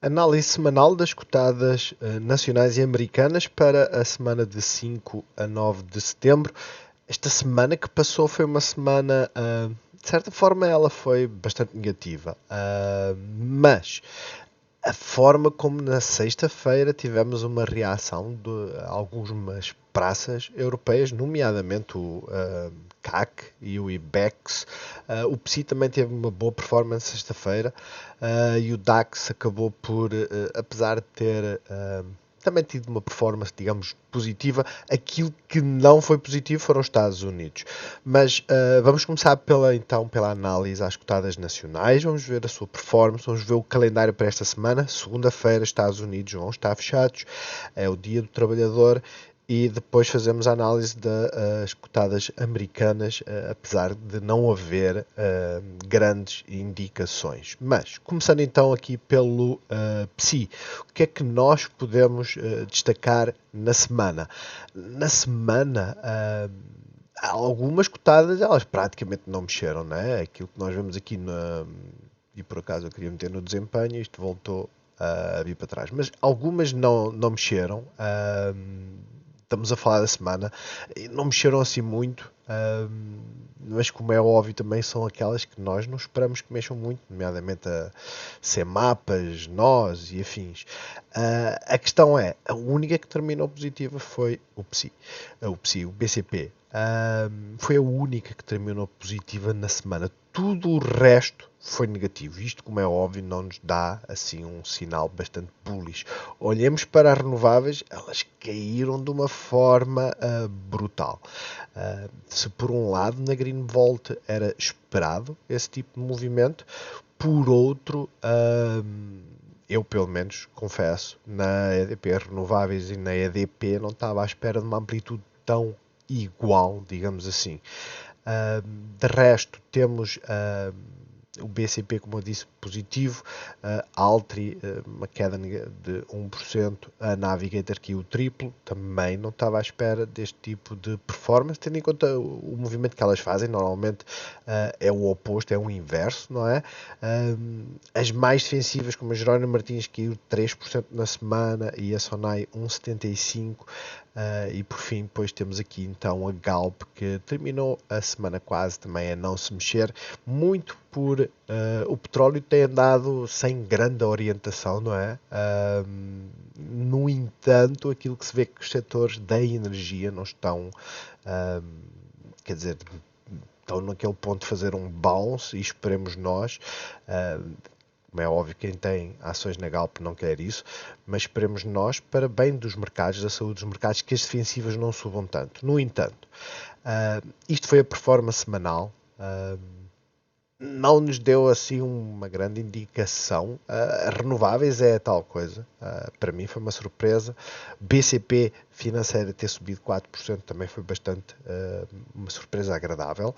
Análise semanal das cotadas nacionais e americanas para a semana de 5 a 9 de setembro. Esta semana que passou foi uma semana, de certa forma, ela foi bastante negativa, mas a forma como na sexta-feira tivemos uma reação de algumas praças europeias, nomeadamente o CAC e o IBEX. O PSI também teve uma boa performance sexta-feira e o DAX acabou por, apesar de ter também tido uma performance, digamos, positiva. Aquilo que não foi positivo foram os Estados Unidos. Mas vamos começar então pela análise às cotadas nacionais. Vamos ver a sua performance, vamos ver o calendário para esta semana. Segunda-feira, Estados Unidos vão estar fechados, é o Dia do Trabalhador. E depois fazemos a análise das cotadas americanas, apesar de não haver grandes indicações. Mas, começando então aqui pelo PSI, o que é que nós podemos destacar na semana? Na semana, algumas cotadas, elas praticamente não mexeram, não é? Aquilo que nós vemos aqui e por acaso eu queria meter no desempenho, isto voltou a vir para trás. Mas algumas não mexeram. Estamos a falar da semana, e não mexeram assim muito, mas como é óbvio também são aquelas que nós não esperamos que mexam muito, nomeadamente a CEMAPAs, nós e afins. A questão é, a única que terminou positiva foi o PSI, o BCP. Foi a única que terminou positiva na semana. Tudo o resto foi negativo. Isto, como é óbvio, não nos dá assim um sinal bastante bullish. Olhemos para as renováveis, elas caíram de uma forma brutal. Se por um lado na Greenvolt era esperado esse tipo de movimento, por outro, eu pelo menos confesso, na EDP Renováveis e na EDP não estava à espera de uma amplitude tão igual, digamos assim. De resto, temos o BCP, como eu disse, positivo, a Altri, uma queda de 1%, a Navigator que o triplo, também não estava à espera deste tipo de performance, tendo em conta o movimento que elas fazem, normalmente é o oposto, é o inverso, não é? As mais defensivas, como a Jerónimo Martins, caiu 3% na semana e a Sonai 1,75%. E por fim, depois temos aqui então a Galp, que terminou a semana quase também a não se mexer, muito por o petróleo ter andado sem grande orientação, não é? No entanto, aquilo que se vê que os setores da energia não estão, quer dizer, estão naquele ponto de fazer um bounce e esperemos nós. Como é óbvio, quem tem ações na Galp não quer isso, mas esperemos nós, para bem dos mercados, da saúde dos mercados, que as defensivas não subam tanto. No entanto, isto foi a performance semanal. Não nos deu assim uma grande indicação. Renováveis é tal coisa. Para mim foi uma surpresa. BCP financeira ter subido 4% também foi bastante uma surpresa agradável.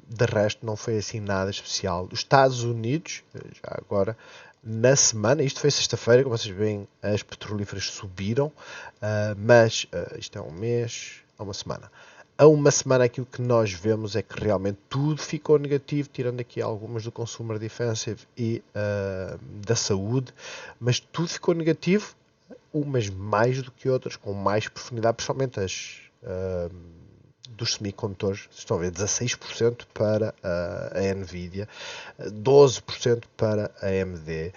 De resto não foi assim nada especial. Os Estados Unidos, já agora, na semana, isto foi sexta-feira, como vocês veem, as petrolíferas subiram, mas isto é um mês, é uma semana. A uma semana aquilo que nós vemos é que realmente tudo ficou negativo, tirando aqui algumas do Consumer Defensive e da saúde, mas tudo ficou negativo, umas mais do que outras, com mais profundidade, principalmente as dos semicondutores, estão a ver, 16% para a Nvidia, 12% para a AMD,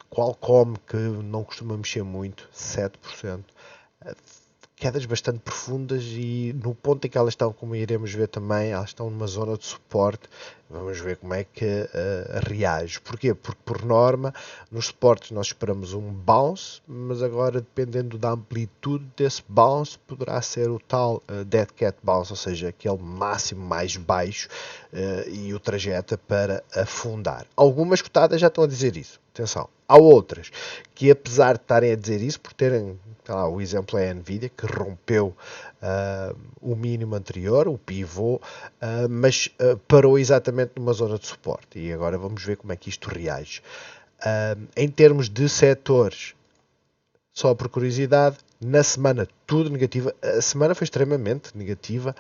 Qualcomm, que não costuma mexer muito, 7%. Quedas bastante profundas e no ponto em que elas estão, como iremos ver também, elas estão numa zona de suporte. Vamos ver como é que reage. Porquê? Porque por norma nos suportes nós esperamos um bounce, mas agora dependendo da amplitude desse bounce poderá ser o tal dead cat bounce, ou seja, aquele máximo mais baixo e o trajeto para afundar. Algumas cotadas já estão a dizer isso. Atenção. Há outras que, apesar de estarem a dizer isso, por terem, lá, o exemplo é a Nvidia, que rompeu o mínimo anterior, o pivô, mas parou exatamente numa zona de suporte. E agora vamos ver como é que isto reage. Em termos de setores, só por curiosidade, na semana tudo negativo. A semana foi extremamente negativa.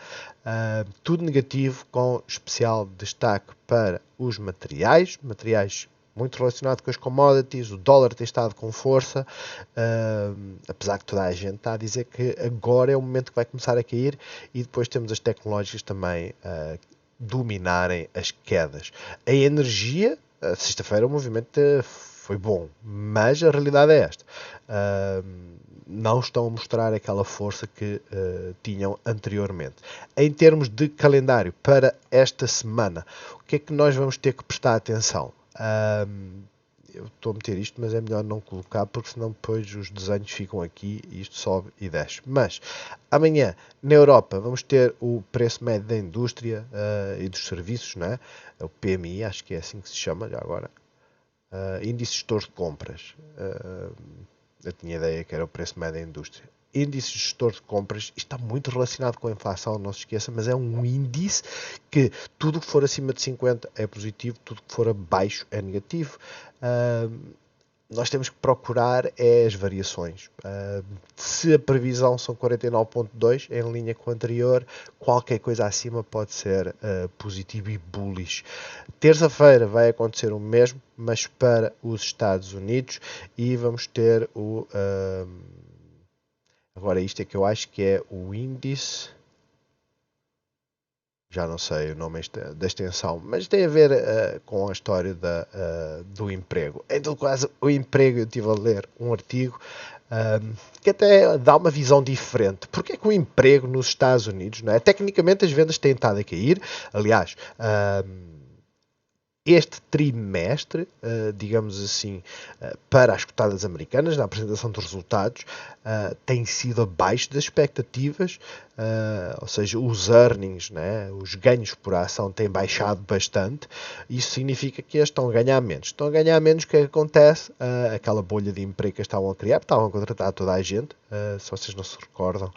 Tudo negativo, com especial destaque para os materiais. Materiais muito relacionado com as commodities, o dólar tem estado com força, apesar que toda a gente está a dizer que agora é o momento que vai começar a cair, e depois temos as tecnológicas também dominarem as quedas. A energia, sexta-feira o movimento foi bom, mas a realidade é esta. Não estão a mostrar aquela força que tinham anteriormente. Em termos de calendário para esta semana, o que é que nós vamos ter que prestar atenção? Eu estou a meter isto, mas é melhor não colocar, porque senão depois os desenhos ficam aqui e isto sobe e desce. Mas amanhã, na Europa, vamos ter o preço médio da indústria e dos serviços, não é? O PMI, acho que é assim que se chama já agora. Índice gestor de compras. Eu tinha ideia que era o preço médio da indústria. Índice gestor de compras, isto está muito relacionado com a inflação, não se esqueça, mas é um índice que tudo que for acima de 50 é positivo, tudo que for abaixo é negativo. Nós temos que procurar as variações. Se a previsão são 49,2 em linha com o anterior, qualquer coisa acima pode ser positivo e bullish. Terça-feira vai acontecer o mesmo, mas para os Estados Unidos, e vamos ter o... agora isto é que eu acho que é o índice... Já não sei o nome da extensão, mas tem a ver com a história do emprego. Em todo caso, o emprego, eu estive a ler um artigo que até dá uma visão diferente. Porque é que o emprego nos Estados Unidos, não é? Tecnicamente as vendas têm estado a cair, aliás... este trimestre, digamos assim, para as cotadas americanas, na apresentação dos resultados, tem sido abaixo das expectativas, ou seja, os earnings, né, os ganhos por ação têm baixado bastante. Isso significa que eles estão a ganhar menos. Estão a ganhar menos, o que é que acontece? Aquela bolha de emprego que estavam a criar, estavam a contratar toda a gente, se vocês não se recordam,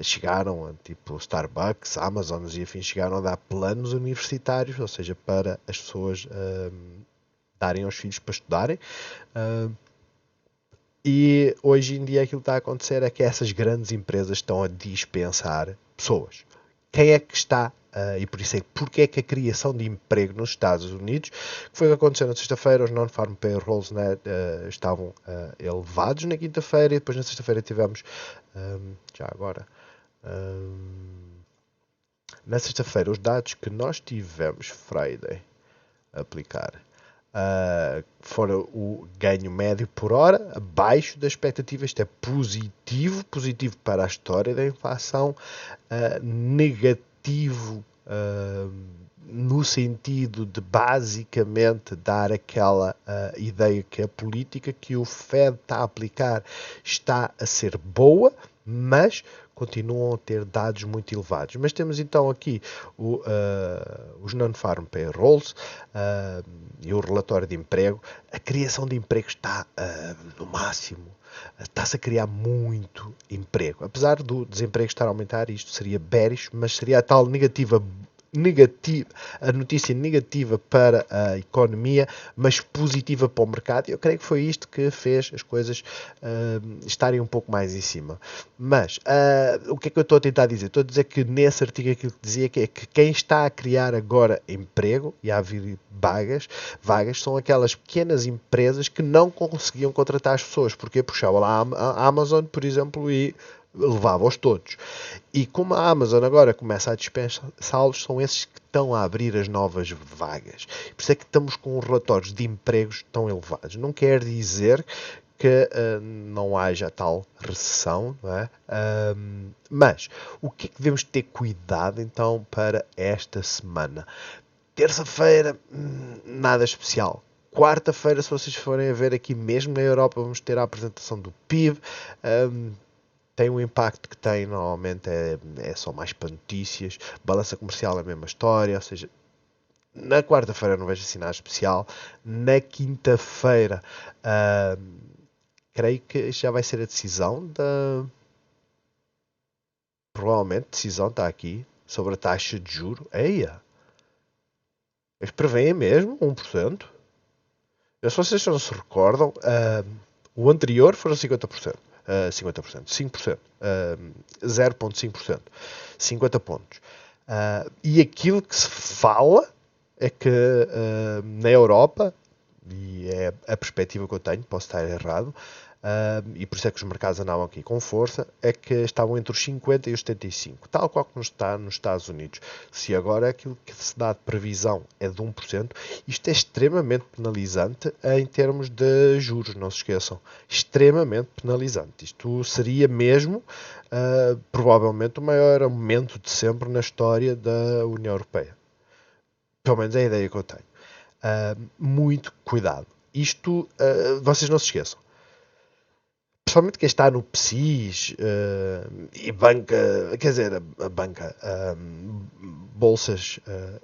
chegaram, tipo Starbucks, Amazon e afins, chegaram a dar planos universitários, ou seja, para as pessoas darem aos filhos para estudarem. E hoje em dia aquilo que está a acontecer é que essas grandes empresas estão a dispensar pessoas. Quem é que está, e por isso é porque é que a criação de emprego nos Estados Unidos, que foi o que aconteceu na sexta-feira, os non-farm payrolls, né, estavam elevados na quinta-feira, e depois na sexta-feira tivemos, já agora, na sexta-feira, os dados que nós tivemos Friday a aplicar foram o ganho médio por hora, abaixo das expectativas. Isto é positivo, positivo para a história da inflação, negativo no sentido de basicamente dar aquela ideia que a política que o Fed está a aplicar está a ser boa, mas continuam a ter dados muito elevados. Mas temos então aqui os non-farm payrolls e o relatório de emprego. A criação de emprego está no máximo. Está-se a criar muito emprego. Apesar do desemprego estar a aumentar, isto seria bearish, mas seria a tal a notícia negativa para a economia, mas positiva para o mercado. Eu creio que foi isto que fez as coisas estarem um pouco mais em cima. Mas o que é que eu estou a tentar dizer? Estou a dizer que nesse artigo aquilo que dizia que é que quem está a criar agora emprego e a haver vagas são aquelas pequenas empresas que não conseguiam contratar as pessoas, porque puxava lá a Amazon, por exemplo, e levava-os todos. E como a Amazon agora começa a dispensá-los, são esses que estão a abrir as novas vagas. Por isso é que estamos com relatórios de empregos tão elevados. Não quer dizer que não haja tal recessão, não é? Mas o que é que devemos ter cuidado então para esta semana? Terça-feira, nada especial. Quarta-feira, se vocês forem a ver aqui mesmo na Europa, vamos ter a apresentação do PIB. Tem um impacto que tem, normalmente é só mais para notícias. Balança comercial é a mesma história, ou seja, na quarta-feira não vejo assim nada especial. Na quinta-feira, creio que já vai ser a decisão provavelmente, a decisão está aqui, sobre a taxa de juro. Eia! Eles preveem mesmo 1%. Se vocês não se recordam, o anterior foram 50%. 50%, 5%, 0,5%, 50 pontos. E aquilo que se fala é que na Europa, e é a perspectiva que eu tenho, posso estar errado, e por isso é que os mercados andavam aqui com força, é que estavam entre os 50 e os 75, tal qual como está nos Estados Unidos. Se agora aquilo que se dá de previsão é de 1%, isto é extremamente penalizante em termos de juros, não se esqueçam. Extremamente penalizante. Isto seria mesmo, provavelmente, o maior aumento de sempre na história da União Europeia. Pelo menos é a ideia que eu tenho. Muito cuidado. Isto, vocês não se esqueçam. Principalmente quem está no PSIs e banca, quer dizer, a banca, bolsas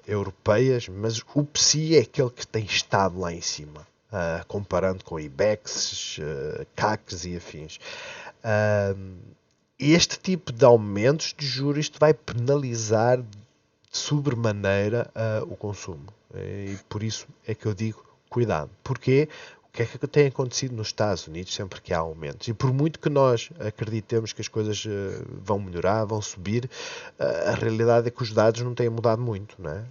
europeias, mas o PSI é aquele que tem estado lá em cima, comparando com IBEX, CACs e afins. Este tipo de aumentos de juros isto vai penalizar de sobremaneira o consumo. E por isso é que eu digo cuidado. Porquê? O que é que tem acontecido nos Estados Unidos sempre que há aumentos? E por muito que nós acreditemos que as coisas vão melhorar, vão subir, a realidade é que os dados não têm mudado muito, não é?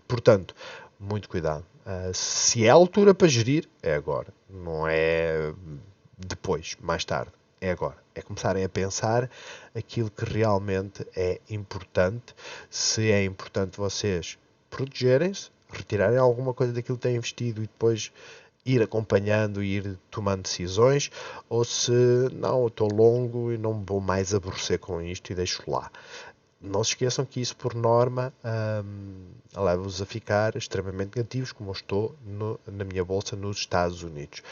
Portanto, muito cuidado. Se é a altura para gerir, é agora. Não é depois, mais tarde. É agora. É começarem a pensar aquilo que realmente é importante. Se é importante vocês protegerem-se, retirarem alguma coisa daquilo que têm investido e depois ir acompanhando e ir tomando decisões, ou se não, eu estou longo e não me vou mais aborrecer com isto e deixo lá. Não se esqueçam que isso, por norma, leva-vos a ficar extremamente negativos, como eu estou na minha bolsa nos Estados Unidos.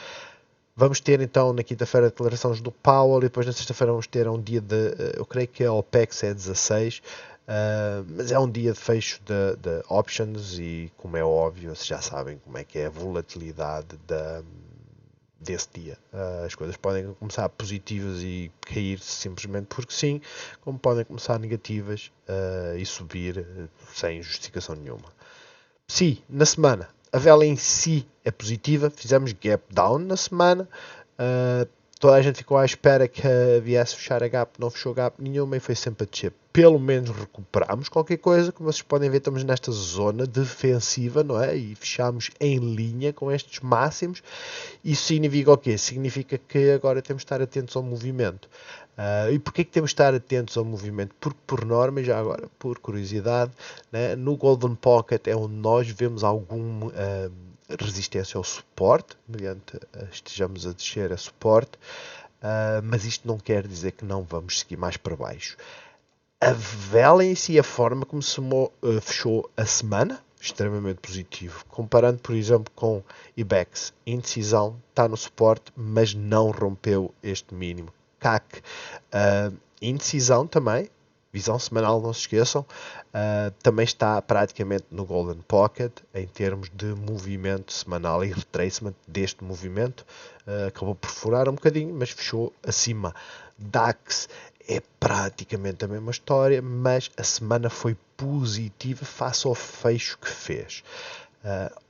Vamos ter então na quinta-feira declarações do Powell e depois na sexta-feira vamos ter um dia de, eu creio que a OPEX é 16, mas é um dia de fecho de options e como é óbvio, vocês já sabem como é que é a volatilidade desse dia. As coisas podem começar positivas e cair simplesmente porque sim, como podem começar negativas e subir sem justificação nenhuma. Sim, na semana. A vela em si é positiva. Fizemos gap down na semana. Uh, Toda a gente ficou à espera que viesse fechar a gap. Não fechou gap nenhuma e foi sempre a descer. Pelo menos recuperamos qualquer coisa. Como vocês podem ver, estamos nesta zona defensiva, não é? E fechamos em linha com estes máximos. Isso significa o quê? Significa que agora temos de estar atentos ao movimento. E porquê que temos de estar atentos ao movimento? Porque, por norma, já agora, por curiosidade, né, no Golden Pocket é onde nós vemos algum resistência ao suporte, mediante estejamos a descer a suporte, mas isto não quer dizer que não vamos seguir mais para baixo. A vela em si, a forma como se fechou a semana, extremamente positivo. Comparando, por exemplo, com IBEX, indecisão, está no suporte, mas não rompeu este mínimo. CAC, indecisão também, visão semanal, não se esqueçam, também está praticamente no Golden Pocket em termos de movimento semanal e retracement deste movimento. Acabou por furar um bocadinho, mas fechou acima. DAX é praticamente a mesma história, mas a semana foi positiva face ao fecho que fez.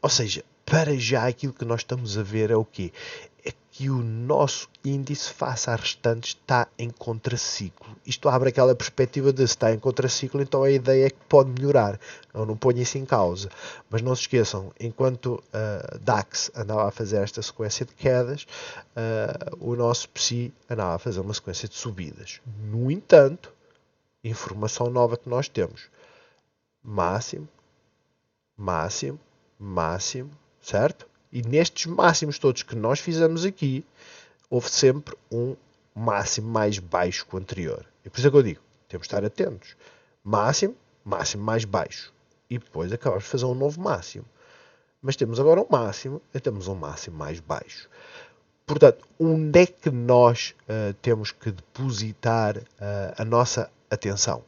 Ou seja, para já aquilo que nós estamos a ver é o quê? É que o nosso índice face à restante está em contraciclo. Isto abre aquela perspectiva de se está em contraciclo, então a ideia é que pode melhorar. Eu não ponho isso em causa. Mas não se esqueçam, enquanto DAX andava a fazer esta sequência de quedas, o nosso PSI andava a fazer uma sequência de subidas. No entanto, informação nova que nós temos. Máximo, máximo, máximo, certo? E nestes máximos todos que nós fizemos aqui, houve sempre um máximo mais baixo que o anterior. E por isso é que eu digo, temos de estar atentos. Máximo, máximo mais baixo. E depois acabamos de fazer um novo máximo. Mas temos agora um máximo e temos um máximo mais baixo. Portanto, onde é que nós temos que depositar a nossa atenção?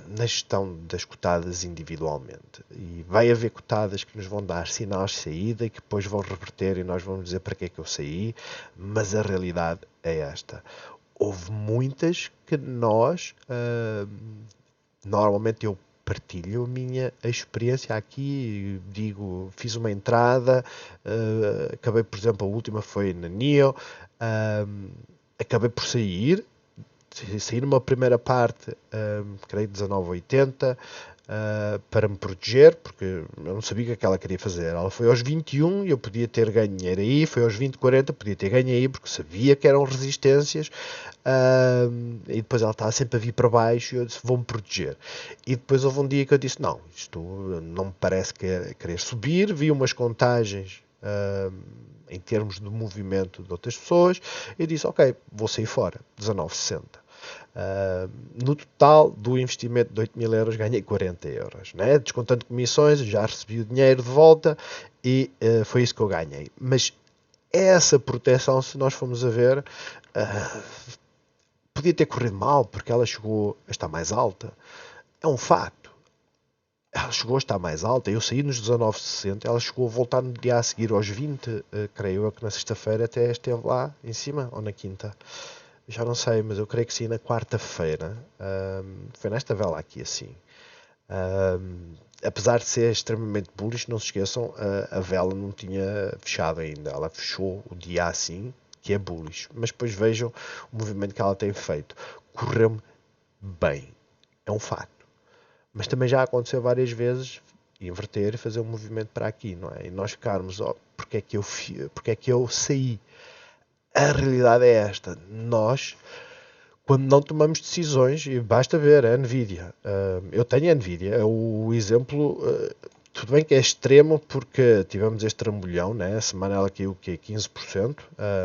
Na gestão das cotadas individualmente. E vai haver cotadas que nos vão dar sinais de saída e que depois vão reverter e nós vamos dizer para que é que eu saí, mas a realidade é esta. Houve muitas que nós, normalmente eu partilho a minha experiência aqui, digo, fiz uma entrada, acabei, por exemplo, a última foi na NIO, acabei por sair numa primeira parte, creio 19,80, para me proteger, porque eu não sabia o que é que ela queria fazer. Ela foi aos 21 e eu podia ter ganho dinheiro aí, foi aos 20, 40, podia ter ganho aí, porque sabia que eram resistências, e depois ela estava sempre a vir para baixo e eu disse, vou-me proteger. E depois houve um dia que eu disse, não, isto não me parece querer subir, vi umas contagens em termos de movimento de outras pessoas, e disse, ok, vou sair fora, 19,60. No total do investimento de 8 mil euros ganhei 40 euros, né? Descontando comissões, já recebi o dinheiro de volta e foi isso que eu ganhei. Mas essa proteção, se nós formos a ver, podia ter corrido mal porque ela chegou a estar mais alta. É um facto. Ela chegou a estar mais alta. Eu saí nos 19,60. Ela chegou a voltar no dia a seguir aos 20, creio eu que na sexta-feira até esteve lá em cima ou na quinta. Já não sei, mas eu creio que sim, na quarta-feira. Foi nesta vela aqui assim. Apesar de ser extremamente bullish, não se esqueçam, a vela não tinha fechado ainda. Ela fechou o dia assim, que é bullish. Mas depois vejam o movimento que ela tem feito. Correu-me bem. É um facto. Mas também já aconteceu várias vezes inverter e fazer um movimento para aqui, não é? E nós ficarmos, oh, porque é que eu saí? A realidade é esta. Nós, quando não tomamos decisões, e basta ver a Nvidia. Eu tenho a Nvidia, é o exemplo. Tudo bem que é extremo porque tivemos este trambolhão, né? A semana ela caiu o quê? 15%,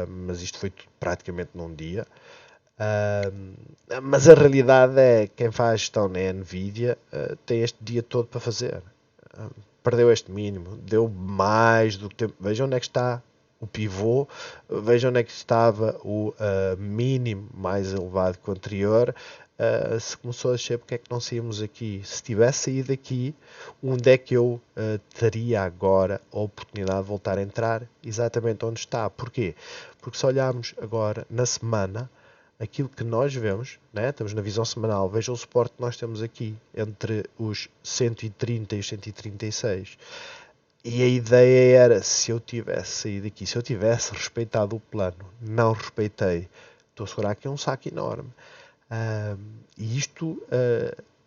mas isto foi praticamente num dia. Mas a realidade é que quem faz gestão na Nvidia tem este dia todo para fazer. Perdeu este mínimo, deu mais do que tempo. Vejam onde é que está o pivô, vejam onde é que estava o mínimo mais elevado que o anterior. Se começou a achar porque é que não saímos aqui. Se tivesse saído aqui, onde é que eu teria agora a oportunidade de voltar a entrar? Exatamente onde está. Porquê? Porque se olharmos agora na semana, aquilo que nós vemos, né? Estamos na visão semanal, vejam o suporte que nós temos aqui entre os 130 e os 136. E a ideia era, se eu tivesse saído aqui, se eu tivesse respeitado o plano, não respeitei, estou a segurar aqui um saco enorme. E isto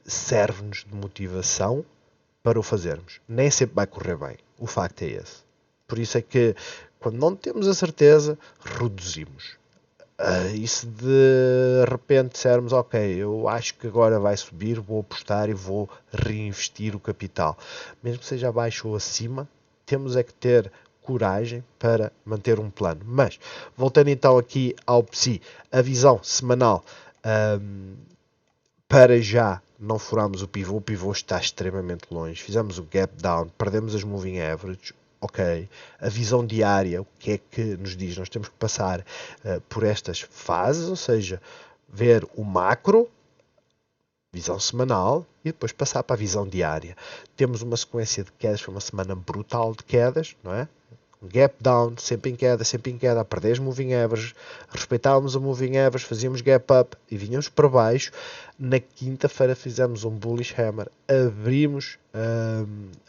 serve-nos de motivação para o fazermos. Nem sempre vai correr bem. O facto é esse. Por isso é que, quando não temos a certeza, reduzimos. E se de repente dissermos, ok, eu acho que agora vai subir, vou apostar e vou reinvestir o capital, mesmo que seja abaixo ou acima, temos é que ter coragem para manter um plano. Mas, voltando então aqui ao PSI, a visão semanal, para já não furamos o pivô está extremamente longe, fizemos o gap down, perdemos as moving averages, ok. A visão diária, o que é que nos diz? Nós temos que passar por estas fases, ou seja, ver o macro, visão semanal, e depois passar para a visão diária. Temos uma sequência de quedas, foi uma semana brutal de quedas, não é? Gap down, sempre em queda, a perder as moving averages, respeitávamos a moving average, fazíamos gap up e vinhamos para baixo. Na quinta-feira fizemos um bullish hammer, abrimos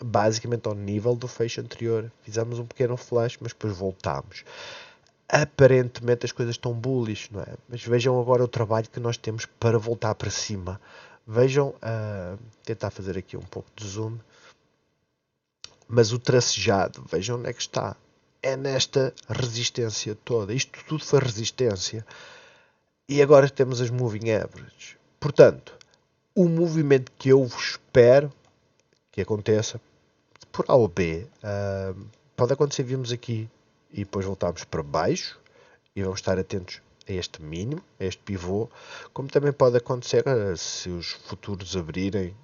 basicamente ao nível do fecho anterior, fizemos um pequeno flash, mas depois voltámos. Aparentemente as coisas estão bullish, não é? Mas vejam agora o trabalho que nós temos para voltar para cima. Vejam, tentar fazer aqui um pouco de zoom, mas o tracejado, vejam onde é que está. É nesta resistência toda. Isto tudo foi resistência. E agora temos as moving averages. Portanto, o movimento que eu espero que aconteça, por A ou B, pode acontecer, vimos aqui e depois voltamos para baixo e vamos estar atentos a este mínimo, a este pivô, como também pode acontecer se os futuros abrirem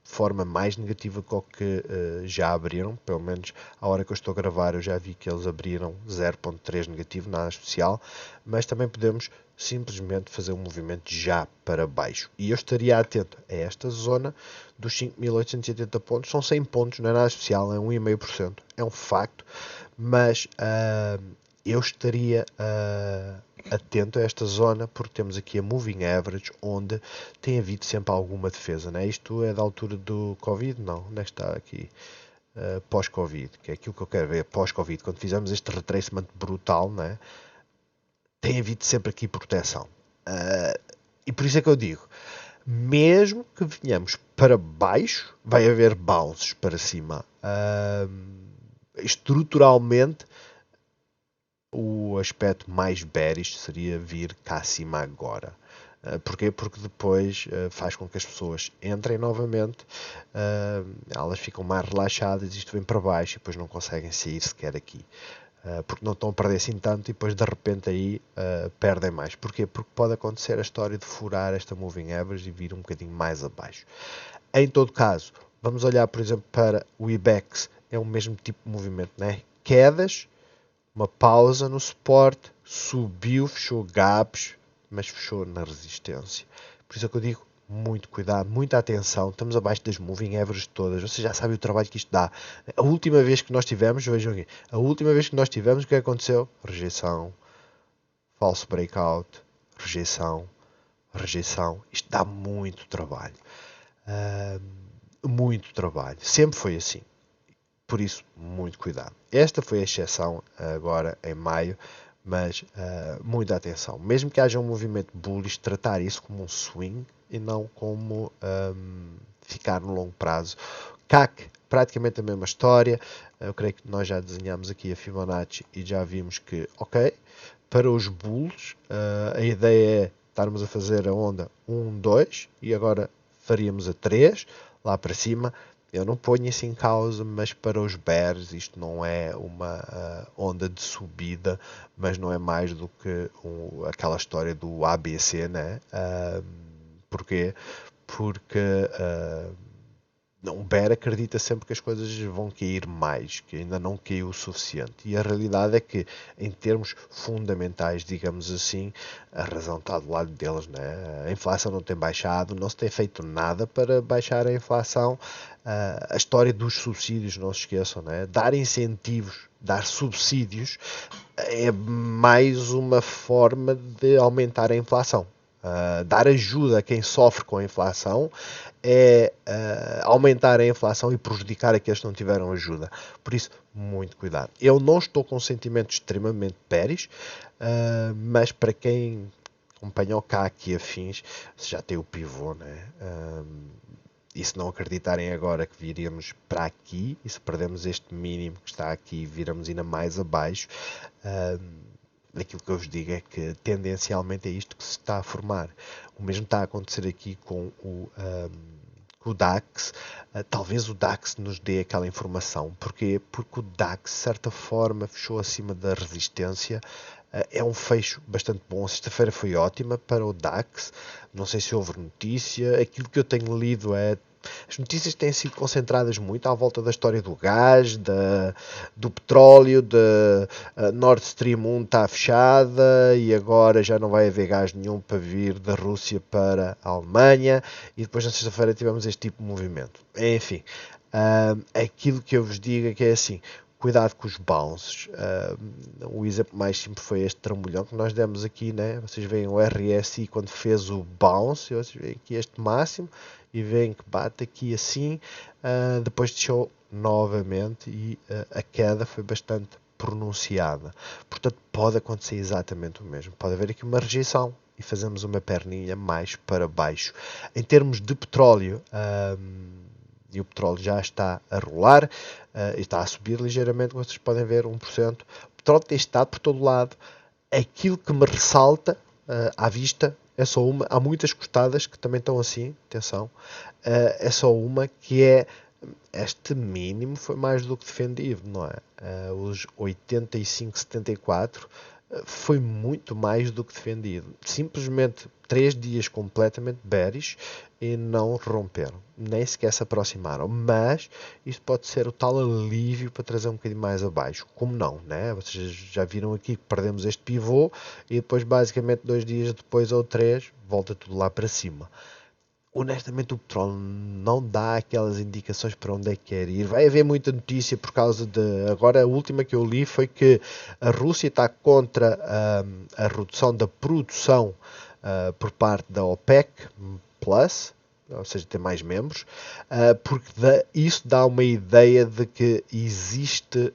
de forma mais negativa do que já abriram, pelo menos à hora que eu estou a gravar eu já vi que eles abriram 0.3 negativo, nada especial, mas também podemos simplesmente fazer um movimento já para baixo. E eu estaria atento a esta zona dos 5.880 pontos, são 100 pontos, não é nada especial, é 1,5%, é um facto, mas eu estaria atento a esta zona porque temos aqui a moving average onde tem havido sempre alguma defesa, né? Isto é da altura do Covid? Não, onde é que está aqui? Pós-Covid, que é aquilo que eu quero ver pós-Covid, quando fizemos este retracement brutal, né? Tem havido sempre aqui proteção. E por isso é que eu digo, Mesmo que venhamos para baixo, vai haver bounces para cima. Estruturalmente, o aspecto mais bearish seria vir cá acima agora. Porquê? Porque depois faz com que as pessoas entrem novamente, elas ficam mais relaxadas, isto vem para baixo e depois não conseguem sair sequer aqui. Porque não estão a perder assim tanto e depois de repente aí perdem mais. Porquê? Porque pode acontecer a história de furar esta moving average e vir um bocadinho mais abaixo. Em todo caso, vamos olhar por exemplo para o IBEX, é o mesmo tipo de movimento, né? Quedas, uma pausa no suporte, subiu, fechou gaps, mas fechou na resistência. Por isso é que eu digo, muito cuidado, muita atenção. Estamos abaixo das moving averages todas. Você já sabe o trabalho que isto dá. A última vez que nós tivemos, vejam aqui, a última vez que nós tivemos, o que aconteceu? Rejeição, falso breakout, rejeição, rejeição. Isto dá muito trabalho. Muito trabalho. Sempre foi assim. Por isso, muito cuidado. Esta foi a exceção agora em maio, mas muita atenção. Mesmo que haja um movimento bullish, tratar isso como um swing e não como ficar no longo prazo. CAC, praticamente a mesma história. Eu creio que nós já desenhamos aqui a Fibonacci e já vimos que, ok, para os bulls, a ideia é estarmos a fazer a onda 1, 2 e agora faríamos a 3 lá para cima. Eu não ponho isso em causa, mas para os bears isto não é uma onda de subida, mas não é mais do que aquela história do ABC, né? Porquê? Porque um bear acredita sempre que as coisas vão cair mais, que ainda não caiu o suficiente. E a realidade é que, em termos fundamentais, digamos assim, a razão está do lado deles, né? A inflação não tem baixado, não se tem feito nada para baixar a inflação. A história dos subsídios, não se esqueçam, né? Dar incentivos, dar subsídios é mais uma forma de aumentar a inflação. Dar ajuda a quem sofre com a inflação é aumentar a inflação e prejudicar aqueles que não tiveram ajuda. Por isso, muito cuidado. Eu não estou com sentimentos extremamente bearish, mas para quem acompanha o CAC e afins, já tem o pivô, né? E se não acreditarem agora que viríamos para aqui, e se perdemos este mínimo que está aqui e viramos ainda mais abaixo, aquilo que eu vos digo é que tendencialmente é isto que se está a formar. O mesmo está a acontecer aqui com o DAX. Talvez o DAX nos dê aquela informação. Porquê? Porque o DAX, de certa forma, fechou acima da resistência. É um fecho bastante bom. Sexta-feira foi ótima para o DAX. Não sei se houve notícia. Aquilo que eu tenho lido é as notícias têm sido concentradas muito à volta da história do gás, do petróleo, da Nord Stream 1 está fechada e agora já não vai haver gás nenhum para vir da Rússia para a Alemanha e depois na sexta-feira tivemos este tipo de movimento. Enfim, aquilo que eu vos digo é que é assim, cuidado com os bounces. O exemplo mais simples foi este trambolhão que nós demos aqui, né? Vocês veem o RSI quando fez o bounce, vocês veem aqui este máximo e veem que bate aqui assim, depois deixou novamente e a queda foi bastante pronunciada. Portanto, pode acontecer exatamente o mesmo. Pode haver aqui uma rejeição e fazemos uma perninha mais para baixo. Em termos de petróleo, e o petróleo já está a rolar, está a subir ligeiramente, como vocês podem ver, 1%. O petróleo tem estado por todo lado. Aquilo que me ressalta à vista é só uma. Há muitas costadas que também estão assim, atenção. É só uma que é este mínimo foi mais do que defendido, não é? Os 85,74 foi muito mais do que defendido. Simplesmente 3 dias completamente bearish e não romperam, nem sequer se aproximaram. Mas isto pode ser o tal alívio para trazer um bocadinho mais abaixo. Como não, né? Vocês já viram aqui que perdemos este pivô e depois, basicamente, 2 dias depois ou 3, volta tudo lá para cima. Honestamente, o petróleo não dá aquelas indicações para onde é que quer ir. Vai haver muita notícia por causa de. Agora, a última que eu li foi que a Rússia está contra a redução da produção por parte da OPEC Plus. ou seja, ter mais membros, porque isso dá uma ideia de que existe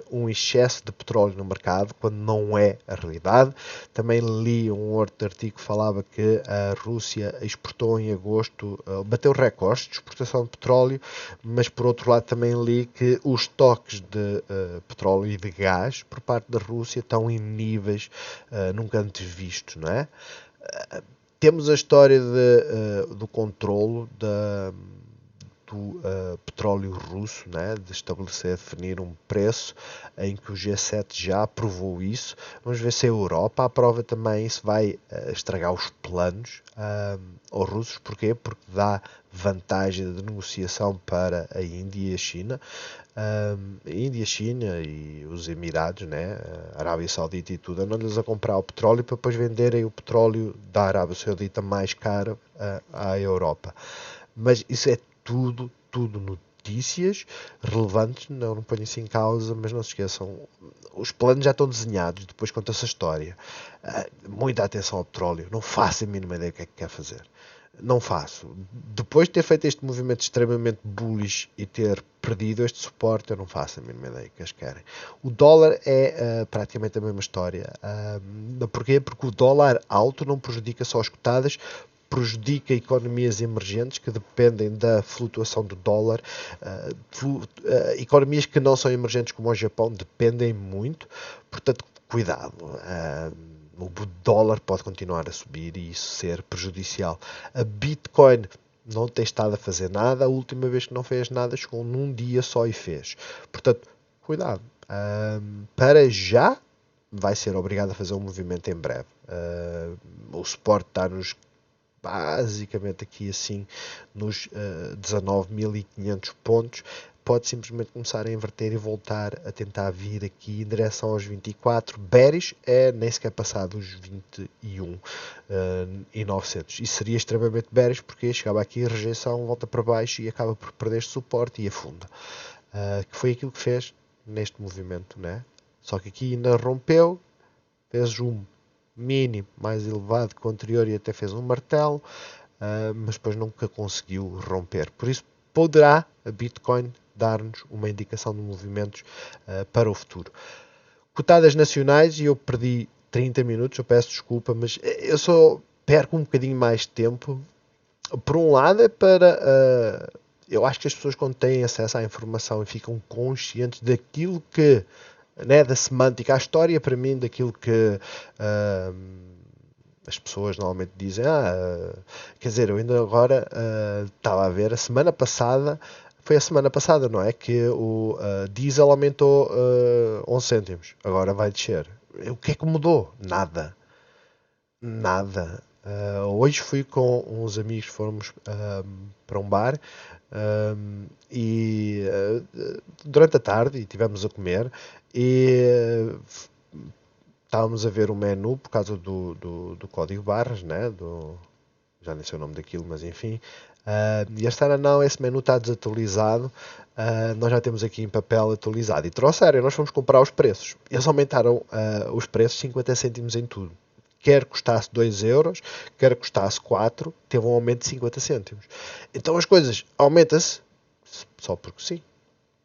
um excesso de petróleo no mercado, quando não é a realidade. Também li um outro artigo que falava que a Rússia exportou em agosto, bateu recordes de exportação de petróleo, mas por outro lado também li que os estoques de petróleo e de gás por parte da Rússia estão em níveis nunca antes vistos, não é? Temos a história do controlo do petróleo russo, né, de estabelecer, definir um preço em que o G7 já aprovou isso. Vamos ver se a Europa aprova também. Isso vai estragar os planos aos russos. Porquê? Porque dá vantagem de negociação para a Índia e a China. A Índia, a China e os Emirados, né, a Arábia Saudita e tudo, andam-lhes a comprar o petróleo para depois venderem o petróleo da Arábia Saudita mais caro à Europa. Mas isso é tudo notícias relevantes, não ponho isso em causa, mas não se esqueçam, os planos já estão desenhados, depois conta-se a história. Muita atenção ao petróleo, não faço a mínima ideia do que é que quer fazer. Não faço. Depois de ter feito este movimento extremamente bullish e ter perdido este suporte, eu não faço a mínima ideia que eles querem. O dólar é praticamente a mesma história. Porquê? Porque o dólar alto não prejudica só as cotadas, prejudica economias emergentes que dependem da flutuação do dólar. Economias que não são emergentes como o Japão dependem muito, portanto, cuidado. O dólar pode continuar a subir e isso ser prejudicial. A Bitcoin não tem estado a fazer nada. A última vez que não fez nada chegou num dia só e fez. Portanto, cuidado. Para já vai ser obrigado a fazer um movimento em breve. O suporte está basicamente aqui assim nos 19.500 pontos. Pode simplesmente começar a inverter e voltar a tentar vir aqui em direção aos 24. Bearish é nem sequer passado os 21 e 900. Isso seria extremamente bearish porque chegava aqui a rejeição, volta para baixo e acaba por perder este suporte e afunda. Que foi aquilo que fez neste movimento, né? Só que aqui ainda rompeu, fez um mínimo mais elevado que o anterior e até fez um martelo, mas depois nunca conseguiu romper. Por isso, poderá a Bitcoin dar-nos uma indicação de movimentos para o futuro. Cotadas nacionais, e eu perdi 30 minutos, eu peço desculpa, mas eu só perco um bocadinho mais de tempo. Por um lado é para... eu acho que as pessoas quando têm acesso à informação e ficam conscientes daquilo que, né, da semântica, a história para mim daquilo que as pessoas normalmente dizem, quer dizer, eu ainda agora estava a ver, a semana passada, foi a semana passada, não é? Que o diesel aumentou 11 cêntimos, agora vai descer. O que é que mudou? Nada. Nada. Hoje fui com uns amigos, fomos para um bar e durante a tarde e estivemos a comer e estávamos a ver o menu por causa do código barras, né? Já nem sei o nome daquilo, mas enfim. E esta era não, esse menu está desatualizado. Nós já temos aqui em papel atualizado. E trouxeram, nós fomos comprar os preços. Eles aumentaram os preços 50 cêntimos em tudo. Quer custasse 2 euros, quer custasse 4, teve um aumento de 50 cêntimos. Então as coisas aumentam-se só porque sim.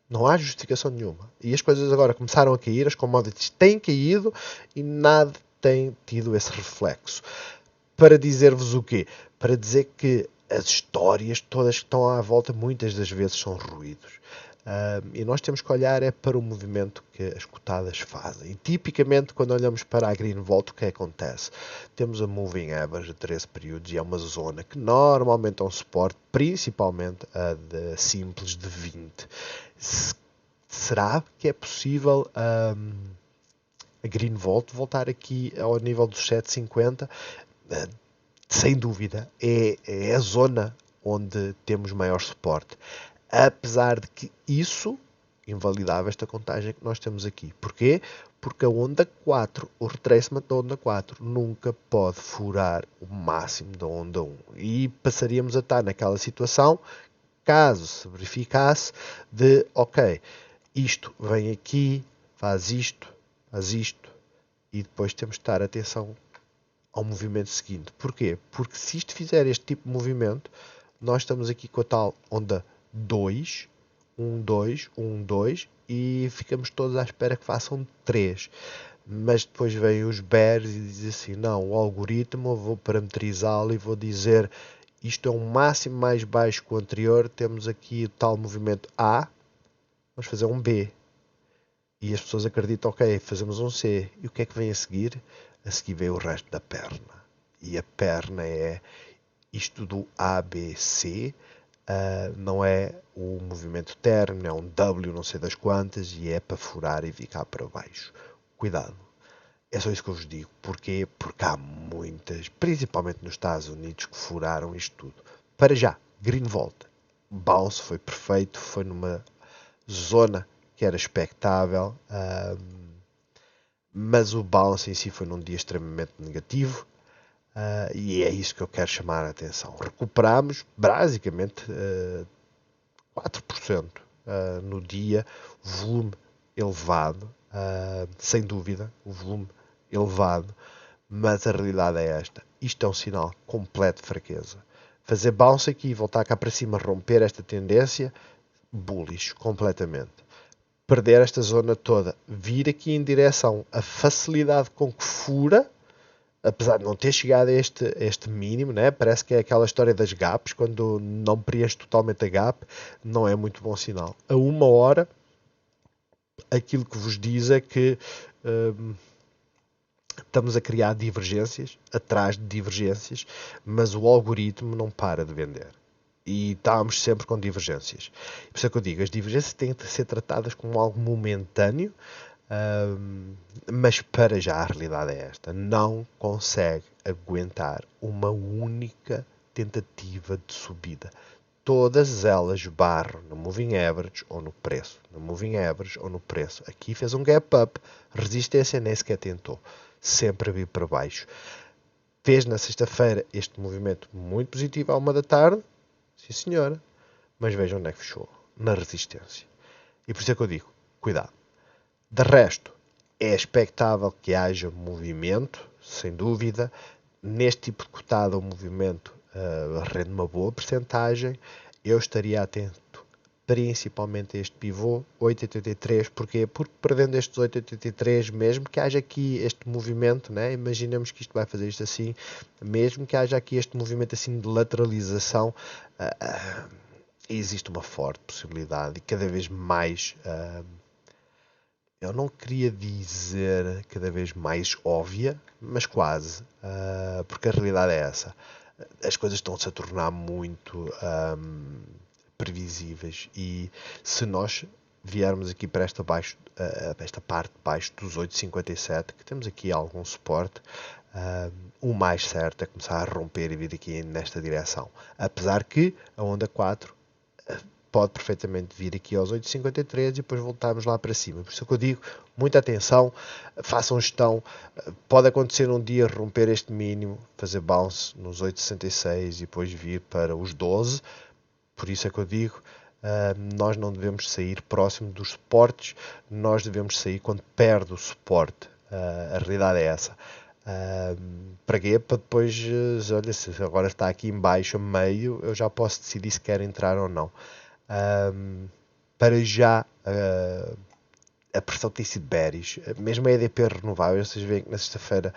Não há justificação nenhuma. E as coisas agora começaram a cair, as commodities têm caído e nada tem tido esse reflexo. Para dizer-vos o quê? Para dizer que as histórias todas que estão à volta muitas das vezes são ruídos. E nós temos que olhar é para o movimento que as cotadas fazem. E tipicamente, quando olhamos para a Green Volt, o que acontece? Temos a Moving Average de 13 períodos e é uma zona que normalmente é um suporte, principalmente a de simples de 20. Será que é possível a Green Volt voltar aqui ao nível dos 7,50? Sem dúvida, é a zona onde temos maior suporte. Apesar de que isso invalidava esta contagem que nós temos aqui. Porquê? Porque a onda 4, o retracement da onda 4, nunca pode furar o máximo da onda 1. E passaríamos a estar naquela situação, caso se verificasse, de ok, isto vem aqui, faz isto, e depois temos de estar atenção ao movimento seguinte. Porquê? Porque se isto fizer este tipo de movimento, nós estamos aqui com a tal onda 2, 1, 2, 1, 2 e ficamos todos à espera que façam 3. Mas depois vêm os bears e dizem assim, não, o algoritmo eu vou parametrizá-lo e vou dizer isto é um máximo mais baixo que o anterior, temos aqui o tal movimento A, vamos fazer um B. E as pessoas acreditam, ok, fazemos um C. E o que é que vem a seguir? A seguir vem o resto da perna. E a perna é isto do A, B, C, não é o movimento terno, é um W não sei das quantas e é para furar e ficar para baixo. Cuidado. É só isso que eu vos digo. Porquê? Porque há muitas, principalmente nos Estados Unidos, que furaram isto tudo. Para já, green volta. Bounce foi perfeito, foi numa zona que era expectável, mas o bounce em si foi num dia extremamente negativo. E é isso que eu quero chamar a atenção. Recuperamos basicamente 4% no dia, volume elevado, sem dúvida, o volume elevado, mas a realidade é esta. Isto é um sinal completo de fraqueza. Fazer bounce aqui e voltar cá para cima, romper esta tendência, bullish completamente. Perder esta zona toda, vir aqui em direção a facilidade com que fura, apesar de não ter chegado a este mínimo, né? Parece que é aquela história das gaps, quando não preenche totalmente a gap, não é muito bom sinal. A 1 hora, aquilo que vos diz é que hum, estamos a criar divergências, atrás de divergências, mas o algoritmo não para de vender. E estamos sempre com divergências. Por isso é que eu digo, as divergências têm de ser tratadas como algo momentâneo, mas para já a realidade é esta. Não consegue aguentar uma única tentativa de subida. Todas elas barram no moving average ou no preço. No moving average ou no preço. Aqui fez um gap up, resistência nem sequer tentou. Sempre a vir para baixo. Fez na sexta-feira este movimento muito positivo à 1 da tarde. Sim senhora. Mas vejam onde é que fechou. Na resistência. E por isso é que eu digo, cuidado. De resto, é expectável que haja movimento, sem dúvida. Neste tipo de cotada, o movimento rende uma boa percentagem. Eu estaria atento principalmente a este pivô 8,83. Porquê? Porque perdendo estes 8,83, mesmo que haja aqui este movimento, né? Imaginemos que isto vai fazer isto assim, mesmo que haja aqui este movimento assim de lateralização, existe uma forte possibilidade e cada vez mais eu não queria dizer cada vez mais óbvia, mas quase, porque a realidade é essa. As coisas estão-se a tornar muito previsíveis e se nós viermos aqui para esta parte de baixo dos 8,57, que temos aqui algum suporte, o mais certo é começar a romper e vir aqui nesta direção. Apesar que a onda 4 pode perfeitamente vir aqui aos 8,53 e depois voltarmos lá para cima. Por isso é que eu digo, muita atenção, façam gestão. Pode acontecer um dia romper este mínimo, fazer bounce nos 8,66 e depois vir para os 12. Por isso é que eu digo, nós não devemos sair próximo dos suportes, nós devemos sair quando perde o suporte. A realidade é essa. Para quê? Para depois, olha, se agora está aqui em baixo, a meio, eu já posso decidir se quero entrar ou não. Para já a pressão tem sido bearish, mesmo a EDP renovável, vocês veem que na sexta-feira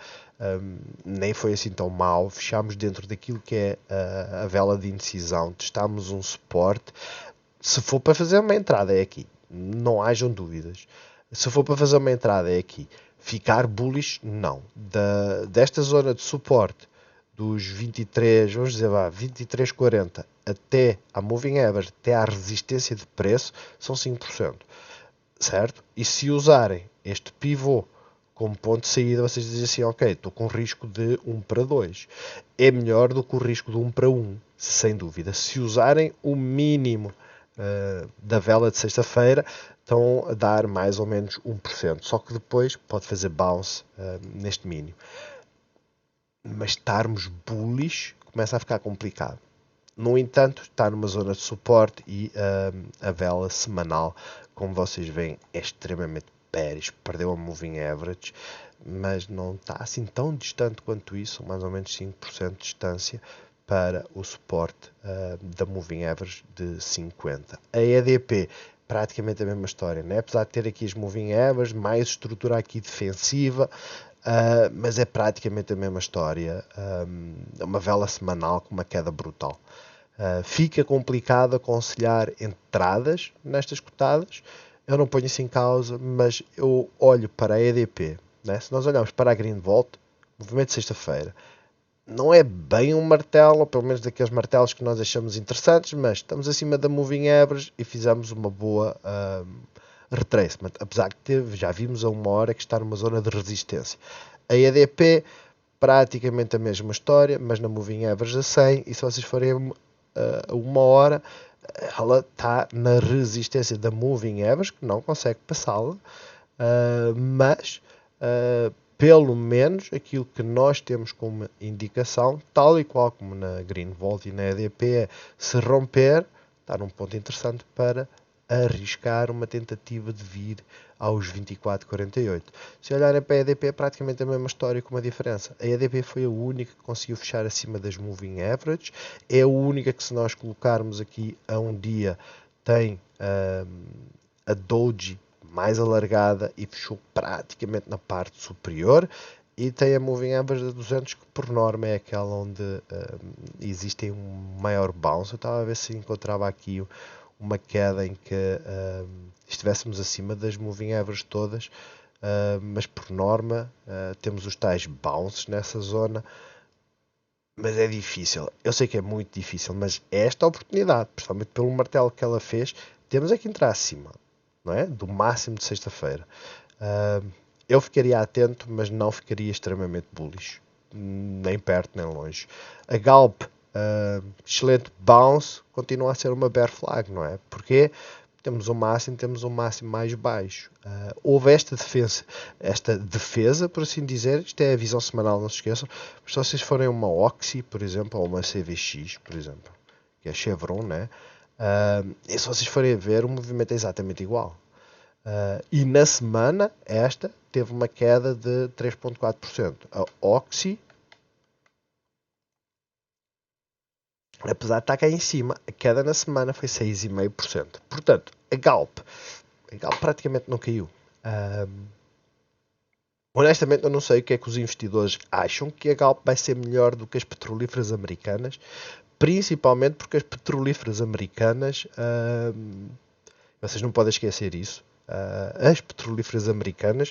nem foi assim tão mal, fechámos dentro daquilo que é a vela de indecisão, testámos um suporte. Se for para fazer uma entrada é aqui, não hajam dúvidas. Se for para fazer uma entrada é aqui. Ficar bullish, não. Desta zona de suporte dos 23, vamos dizer, 23,40 até à moving average, até à resistência de preço, são 5%, certo? E se usarem este pivô como ponto de saída, vocês dizem assim, ok, estou com risco de 1 para 2. É melhor do que o risco de 1 para 1, sem dúvida. Se usarem o mínimo da vela de sexta-feira, estão a dar mais ou menos 1%. Só que depois pode fazer bounce neste mínimo. Mas estarmos bullish começa a ficar complicado. No entanto, está numa zona de suporte e a vela semanal, como vocês veem, é extremamente bearish. Perdeu a moving average, mas não está assim tão distante quanto isso, mais ou menos 5% de distância. para o suporte da Moving Average de 50. A EDP, praticamente a mesma história, né? Apesar de ter aqui as Moving Average, mais estrutura aqui defensiva, mas é praticamente a mesma história. Uma vela semanal com uma queda brutal. Fica complicado aconselhar entradas nestas cotadas. Eu não ponho isso em causa, mas eu olho para a EDP. Né? Se nós olharmos para a Greenvolt, movimento de sexta-feira, não é bem um martelo, ou pelo menos daqueles martelos que nós achamos interessantes, mas estamos acima da Moving Average e fizemos uma boa retracement, apesar de já vimos a uma hora que está numa zona de resistência. A EDP, praticamente a mesma história, mas na Moving Average a 100, e se vocês forem a uma hora, ela está na resistência da Moving Average, que não consegue passá-la, mas pelo menos aquilo que nós temos como indicação, tal e qual como na Greenvolt e na EDP, é se romper, está num ponto interessante para arriscar uma tentativa de vir aos 24,48. Se olharem para a EDP, é praticamente a mesma história com uma diferença. A EDP foi a única que conseguiu fechar acima das Moving Average, é a única que, se nós colocarmos aqui a um dia, tem a Doji mais alargada e fechou praticamente na parte superior, e tem a Moving Average de 200, que por norma é aquela onde existe um maior bounce. Eu estava a ver se encontrava aqui uma queda em que estivéssemos acima das Moving Average todas, mas por norma temos os tais bounces nessa zona, mas é difícil. Eu sei que é muito difícil, mas esta oportunidade, principalmente pelo martelo que ela fez, temos é que entrar acima, não é? Do máximo de sexta-feira. Eu ficaria atento, mas não ficaria extremamente bullish, nem perto nem longe. A Galp, excelente bounce, continua a ser uma bear flag, não é? Porque temos um máximo mais baixo. Houve esta defesa, por assim dizer. Isto é a visão semanal, não se esqueçam. Mas se vocês forem uma Oxy, por exemplo, ou uma CVX, por exemplo, que é Chevron, né? E se vocês forem a ver, o movimento é exatamente igual. E na semana, esta teve uma queda de 3,4%. A Oxy, apesar de estar cá em cima, a queda na semana foi 6,5%. Portanto, a Galp praticamente não caiu. Honestamente, eu não sei o que é que os investidores acham que a Galp vai ser melhor do que as petrolíferas americanas, principalmente porque as petrolíferas americanas, vocês não podem esquecer isso. As petrolíferas americanas,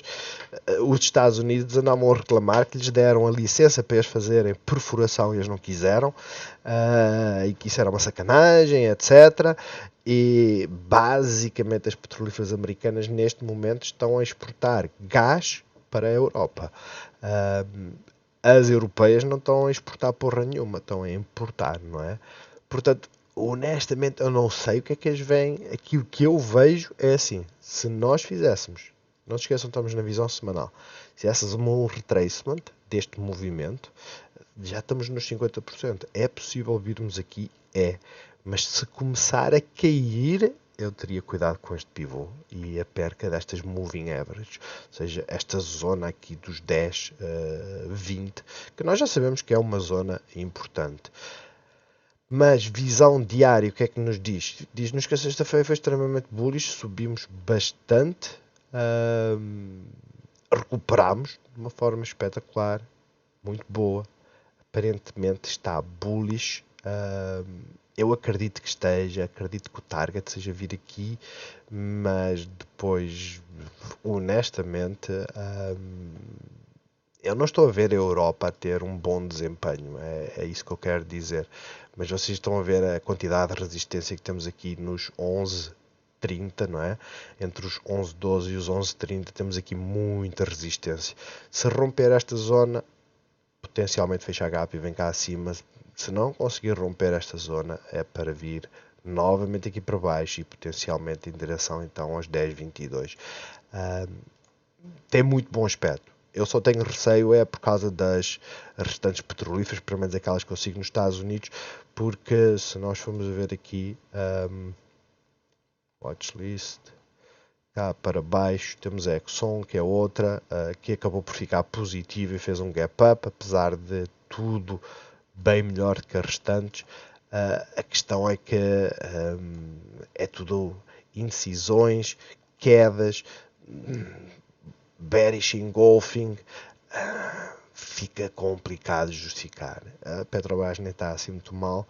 os Estados Unidos andavam a reclamar que lhes deram a licença para eles fazerem perfuração e eles não quiseram, e que isso era uma sacanagem, etc. E basicamente as petrolíferas americanas neste momento estão a exportar gás para a Europa. As europeias não estão a exportar porra nenhuma, estão a importar, não é? Portanto, honestamente, eu não sei o que é que eles veem. Aquilo que eu vejo é assim: se nós fizéssemos, não se esqueçam, estamos na visão semanal, se fizéssemos um retracement deste movimento, já estamos nos 50%. É possível virmos aqui? É. Mas se começar a cair, eu teria cuidado com este pivô e a perca destas moving average, ou seja, esta zona aqui dos 10, 20, que nós já sabemos que é uma zona importante. Mas visão diária, o que é que nos diz? Diz-nos que a sexta-feira foi extremamente bullish, subimos bastante, recuperamos de uma forma espetacular, muito boa. Aparentemente está bullish. Eu acredito que esteja, acredito que o target seja vir aqui, mas depois, honestamente, eu não estou a ver a Europa a ter um bom desempenho, é isso que eu quero dizer. Mas vocês estão a ver a quantidade de resistência que temos aqui nos 11,30, não é? Entre os 11,12 e os 11,30 temos aqui muita resistência. Se romper esta zona, potencialmente fecha a gap e vem cá acima. Se não conseguir romper esta zona, é para vir novamente aqui para baixo e potencialmente em direção então aos 10,22. Tem muito bom aspecto. Eu só tenho receio é por causa das restantes petrolíferas, pelo menos aquelas que eu sigo nos Estados Unidos, porque se nós formos a ver aqui, watchlist, cá para baixo temos a Exxon, que é outra, que acabou por ficar positiva e fez um gap up, apesar de tudo bem melhor que as restantes. A questão é que é tudo indecisões, quedas, bearish engulfing, fica complicado de justificar. A Petrobras nem está assim muito mal,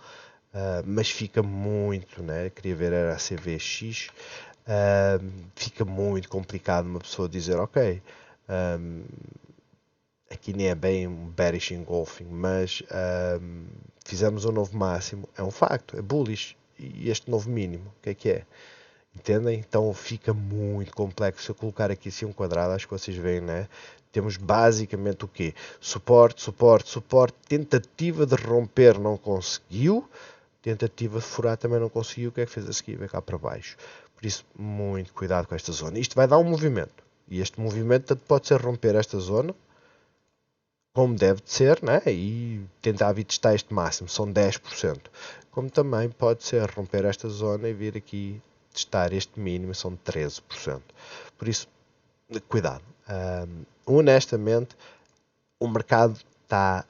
mas fica muito, né? Queria ver era a CVX, fica muito complicado uma pessoa dizer, ok, aqui nem é bem um bearish engulfing, mas fizemos um novo máximo, é um facto, é bullish, e este novo mínimo, o que é? Entendem? Então fica muito complexo. Se eu colocar aqui assim um quadrado, acho que vocês veem, né? Temos basicamente o quê? Suporte, suporte, suporte, tentativa de romper não conseguiu, tentativa de furar também não conseguiu, o que é que fez a seguir? Vai cá para baixo. Por isso, muito cuidado com esta zona. Isto vai dar um movimento, e este movimento tanto pode ser romper esta zona, como deve de ser, né? E tentar vir testar este máximo, são 10%. Como também pode ser romper esta zona e vir aqui testar este mínimo, são 13%. Por isso, cuidado. Honestamente, o mercado está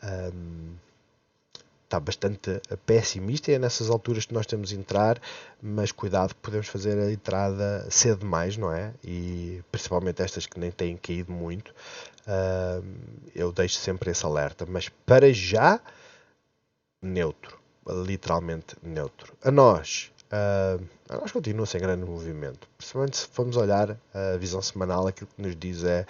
bastante pessimista e é nessas alturas que nós temos de entrar, mas cuidado, podemos fazer a entrada cedo demais, não é? E principalmente estas que nem têm caído muito, eu deixo sempre esse alerta, mas para já, neutro, literalmente neutro. A nós continua sem grande movimento, principalmente se formos olhar a visão semanal, aquilo que nos diz é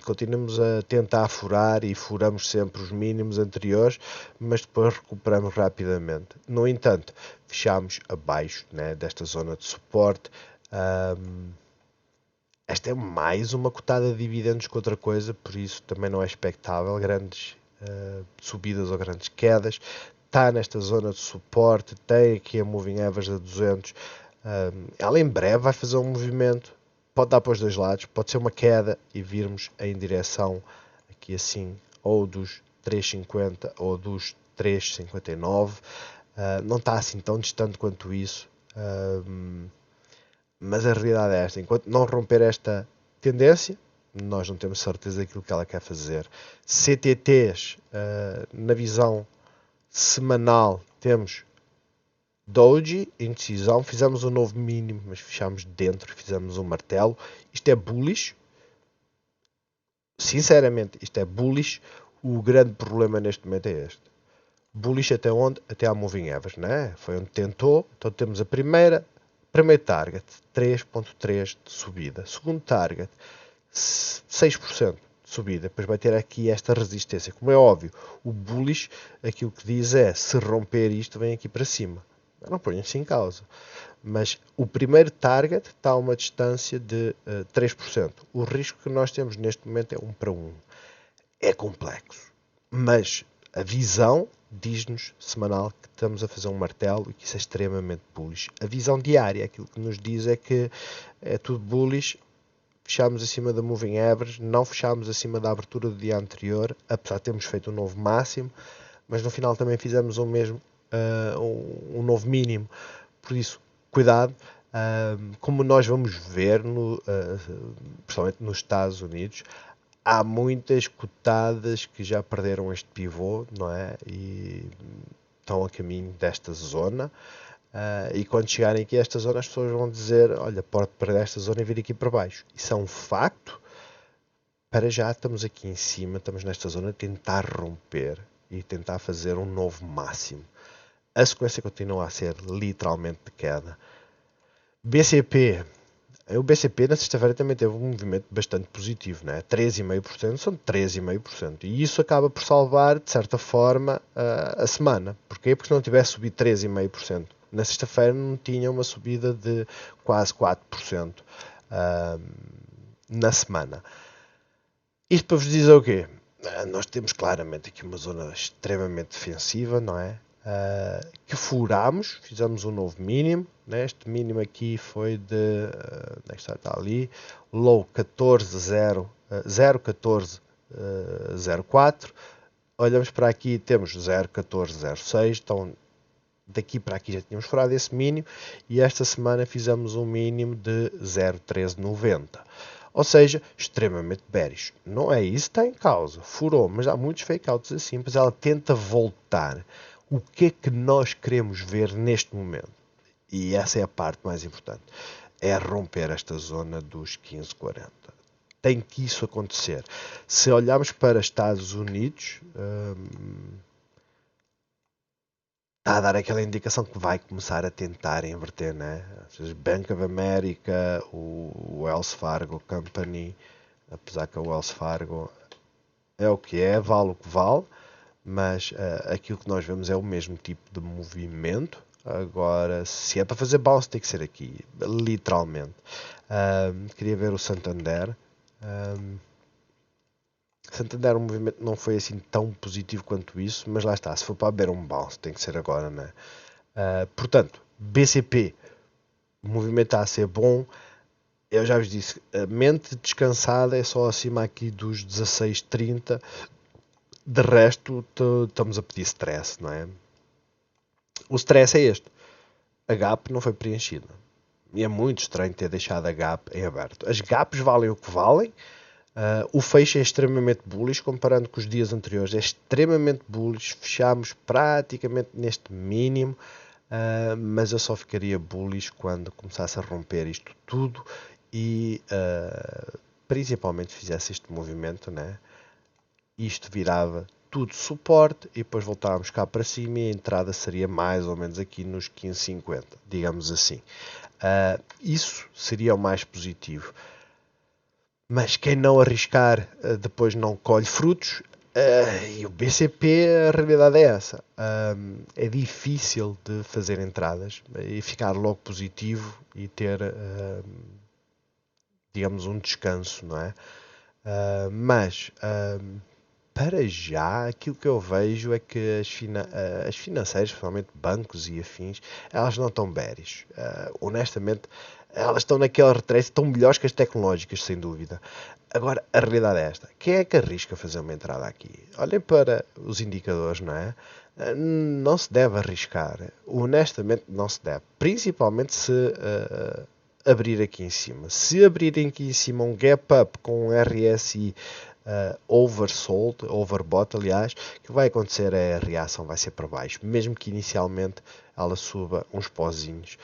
continuamos a tentar furar e furamos sempre os mínimos anteriores, mas depois recuperamos rapidamente. No entanto, fechamos abaixo, né, desta zona de suporte. Esta é mais uma cotada de dividendos que outra coisa, por isso também não é expectável grandes subidas ou grandes quedas. Está nesta zona de suporte, tem aqui a Moving Average a 200. Ela em breve vai fazer um movimento, pode dar para os dois lados, pode ser uma queda e virmos em direção aqui assim, ou dos 3,50 ou dos 3,59. Não está assim tão distante quanto isso, mas a realidade é esta: enquanto não romper esta tendência, nós não temos certeza daquilo que ela quer fazer. CTTs, na visão semanal, temos Doji, indecisão, fizemos um novo mínimo, mas fechamos dentro, fizemos um martelo. Isto é bullish. Sinceramente, isto é bullish. O grande problema neste momento é este. Bullish até onde? Até à Moving Average, né? Foi onde tentou. Então temos a primeiro target, 3.3 de subida. Segundo target, 6% de subida. Depois vai ter aqui esta resistência. Como é óbvio, o bullish, aquilo que diz é, se romper isto, vem aqui para cima. Eu não ponho isso em causa. Mas o primeiro target está a uma distância de 3%. O risco que nós temos neste momento é 1 para 1. É complexo. Mas a visão diz-nos, semanal, que estamos a fazer um martelo e que isso é extremamente bullish. A visão diária, aquilo que nos diz é que é tudo bullish. Fechámos acima da Moving Average, não fechámos acima da abertura do dia anterior, apesar de termos feito um novo máximo, mas no final também fizemos o mesmo, um novo mínimo. Por isso, cuidado. Como nós vamos ver, principalmente nos Estados Unidos, há muitas cotadas que já perderam este pivô, não é? E estão a caminho desta zona. E quando chegarem aqui a esta zona, as pessoas vão dizer: olha, pode perder esta zona e vir aqui para baixo. Isso é um facto. Para já estamos aqui em cima, estamos nesta zona, tentar romper e tentar fazer um novo máximo. A sequência continua a ser literalmente de queda. BCP. O BCP na sexta-feira também teve um movimento bastante positivo, né? 3,5%, são 3,5%. E isso acaba por salvar, de certa forma, a semana. Porquê? Porque se não tivesse subido 3,5%, na sexta-feira não tinha uma subida de quase 4% na semana. Isto para vos dizer o quê? Nós temos claramente aqui uma zona extremamente defensiva, não é? Que furámos, fizemos um novo mínimo, né? Este mínimo aqui foi de, onde é que está ali, low 0,1404, olhamos para aqui, temos 0,1406, então daqui para aqui já tínhamos furado esse mínimo, e esta semana fizemos um mínimo de 0,1390. Ou seja, extremamente bearish. Não é isso que está em causa. Furou, mas há muitos fake outs assim, mas ela tenta voltar. O que é que nós queremos ver neste momento? E essa é a parte mais importante. É romper esta zona dos 15,40. Tem que isso acontecer. Se olharmos para Estados Unidos, está a dar aquela indicação que vai começar a tentar inverter, né? Bank of America, o Wells Fargo Company, apesar que o Wells Fargo é o que é, vale o que vale, mas aquilo que nós vemos é o mesmo tipo de movimento. Agora, se é para fazer bounce, tem que ser aqui, literalmente. Queria ver o Santander. Santander, o movimento não foi assim tão positivo quanto isso, mas lá está, se for para haver um bounce, tem que ser agora, né? Portanto, BCP, o movimento está a ser bom. Eu já vos disse, a mente descansada é só acima aqui dos 16,30. De resto, estamos a pedir stress, não é? O stress é este. A gap não foi preenchida. E é muito estranho ter deixado a gap em aberto. As gaps valem o que valem. O fecho é extremamente bullish, comparando com os dias anteriores. É extremamente bullish. Fechámos praticamente neste mínimo. Mas eu só ficaria bullish quando começasse a romper isto tudo e principalmente fizesse este movimento, né? Isto virava tudo suporte e depois voltávamos cá para cima e a entrada seria mais ou menos aqui nos 15,50, digamos assim. Isso seria o mais positivo. Mas quem não arriscar depois não colhe frutos. E o BCP, a realidade é essa. É difícil de fazer entradas e ficar logo positivo e ter, digamos, um descanso, não é? Mas para já, aquilo que eu vejo é que as financeiras, principalmente bancos e afins, elas não estão bearish. Honestamente, elas estão naquele retrace, estão melhores que as tecnológicas, sem dúvida. Agora, a realidade é esta. Quem é que arrisca fazer uma entrada aqui? Olhem para os indicadores, não é? Não se deve arriscar. Honestamente, não se deve. Principalmente se abrir aqui em cima. Se abrirem aqui em cima um gap up com um RSI oversold, overbought, aliás, o que vai acontecer é a reação vai ser para baixo, mesmo que inicialmente ela suba uns pozinhos.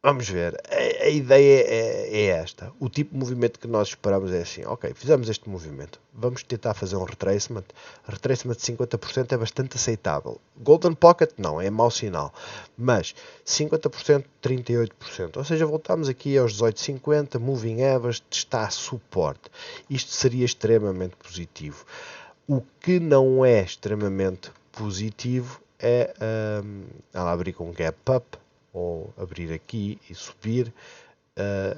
Vamos ver, a ideia é esta. O tipo de movimento que nós esperamos é assim: ok, fizemos este movimento, vamos tentar fazer um retracement. Retracement de 50% é bastante aceitável. Golden Pocket não, é mau sinal, mas 50%, 38%, ou seja, voltamos aqui aos 18,50, moving average, está a suporte. Isto seria extremamente positivo. O que não é extremamente positivo é ela abrir com um gap up, ou abrir aqui e subir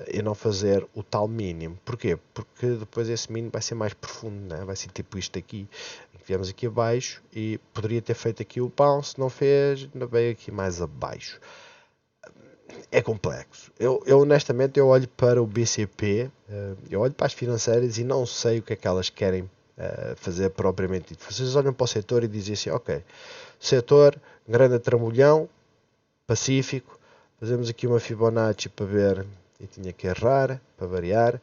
e não fazer o tal mínimo. Porquê? Porque depois esse mínimo vai ser mais profundo, né? Vai ser tipo isto aqui, que viemos aqui abaixo e poderia ter feito aqui o bounce, não fez, ainda veio aqui mais abaixo. É complexo. Eu honestamente eu olho para o BCP, eu olho para as financeiras e não sei o que é que elas querem fazer propriamente dito. Vocês olham para o setor e dizem assim, ok, setor, grande trambolhão, Pacífico, fazemos aqui uma Fibonacci para ver, e tinha que errar, para variar,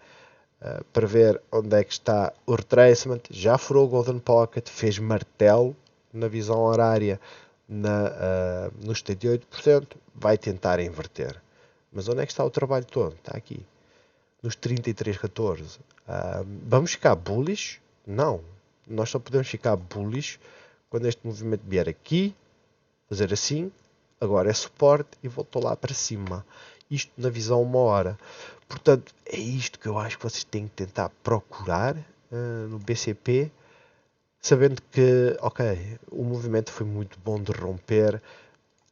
para ver onde é que está o retracement, já furou o Golden Pocket, fez martelo na visão horária nos 78%, vai tentar inverter. Mas onde é que está o trabalho todo? Está aqui, nos 33,14. Vamos ficar bullish? Não. Nós só podemos ficar bullish quando este movimento vier aqui, fazer assim, agora é suporte e voltou lá para cima. Isto na visão 1 hora. Portanto, é isto que eu acho que vocês têm que tentar procurar no BCP, sabendo que, ok, o movimento foi muito bom de romper.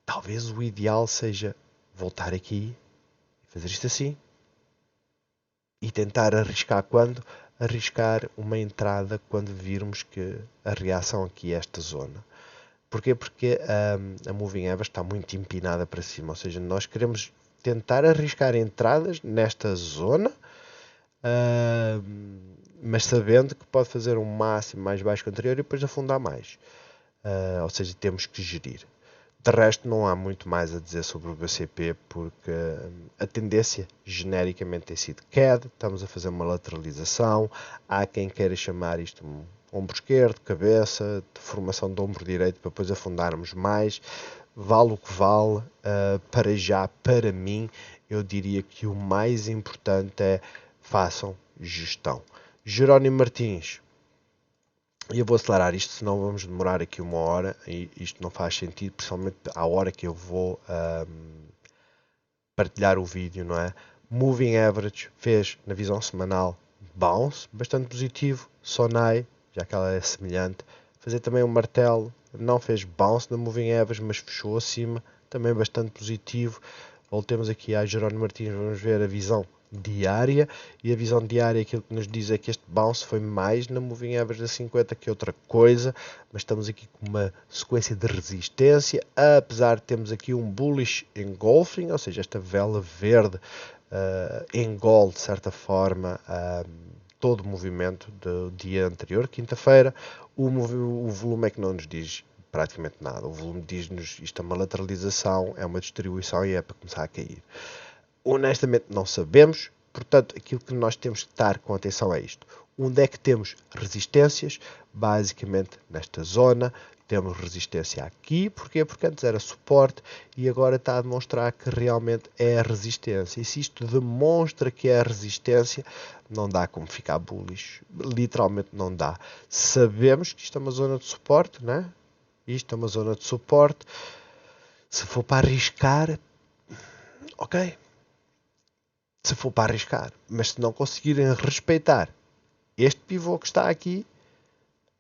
Talvez o ideal seja voltar aqui, fazer isto assim e tentar arriscar quando? Arriscar uma entrada quando virmos que a reação aqui é esta zona. Porquê? Porque a Moving Average está muito empinada para cima, ou seja, nós queremos tentar arriscar entradas nesta zona, mas sabendo que pode fazer um máximo mais baixo que o anterior e depois afundar mais. Ou seja, temos que gerir. De resto, não há muito mais a dizer sobre o BCP, porque a tendência genericamente tem sido queda, estamos a fazer uma lateralização, há quem queira chamar isto um ombro esquerdo, cabeça, de formação de ombro direito, para depois afundarmos mais, vale o que vale, para já, para mim, eu diria que o mais importante é façam gestão. Jerónimo Martins, e eu vou acelerar isto, senão vamos demorar aqui 1 hora e isto não faz sentido, principalmente à hora que eu vou partilhar o vídeo, não é? Moving Average fez na visão semanal bounce, bastante positivo. Sonai, já que ela é semelhante, fazer também um martelo, não fez bounce na Moving Average, mas fechou acima, também bastante positivo. Voltemos aqui a Jerónimo Martins, vamos ver a visão diária, e a visão diária aquilo que nos diz é que este bounce foi mais na Moving Average da 50 que outra coisa, mas estamos aqui com uma sequência de resistência, apesar de termos aqui um bullish engulfing, ou seja, esta vela verde engole de certa forma todo o movimento do dia anterior, quinta-feira. O volume é que não nos diz praticamente nada. O volume diz-nos isto é uma lateralização, é uma distribuição e é para começar a cair. Honestamente não sabemos, portanto aquilo que nós temos que estar com atenção é isto. Onde é que temos resistências? Basicamente nesta zona. Temos resistência aqui, porquê? Porque antes era suporte e agora está a demonstrar que realmente é a resistência. E se isto demonstra que é a resistência, não dá como ficar bullish. Literalmente não dá. Sabemos que isto é uma zona de suporte, né? Isto é uma zona de suporte. Se for para arriscar, ok. Se for para arriscar. Mas se não conseguirem respeitar este pivô que está aqui,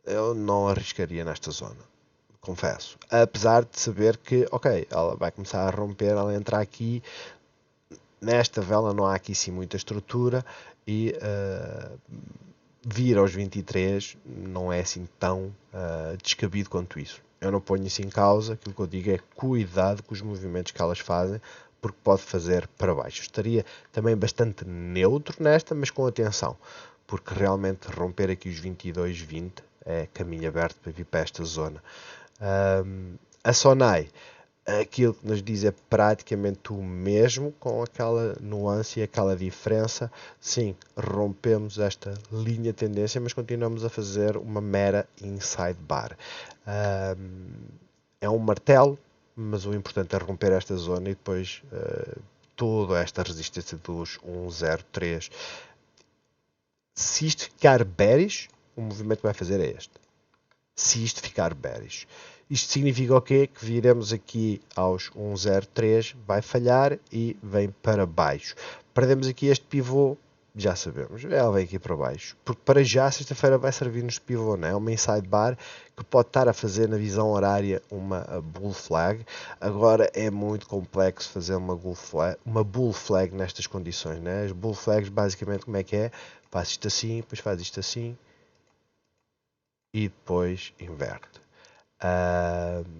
eu não arriscaria nesta zona. Confesso. Apesar de saber que, ok, ela vai começar a romper, ela entra aqui. Nesta vela não há aqui sim muita estrutura e vir aos 23 não é assim tão descabido quanto isso. Eu não ponho isso em causa, aquilo que eu digo é cuidado com os movimentos que elas fazem, porque pode fazer para baixo. Estaria também bastante neutro nesta, mas com atenção, porque realmente romper aqui os 22,20 é caminho aberto para vir para esta zona. A Sonai, aquilo que nos diz é praticamente o mesmo, com aquela nuance e aquela diferença. Sim, rompemos esta linha de tendência, mas continuamos a fazer uma mera inside bar. É um martelo, mas o importante é romper esta zona e depois toda esta resistência dos 1,03. Se isto ficar bearish, o movimento que vai fazer é este. Se isto ficar bearish. Isto significa o quê? Que viremos aqui aos 1,03, vai falhar e vem para baixo. Perdemos aqui este pivô, já sabemos, ela vem aqui para baixo. Porque para já, sexta-feira vai servir-nos de pivô, não é? Uma inside bar que pode estar a fazer na visão horária uma bull flag. Agora é muito complexo fazer uma bull flag nestas condições, não é? As bull flags basicamente como é que é? Faz isto assim, depois faz isto assim e depois inverte.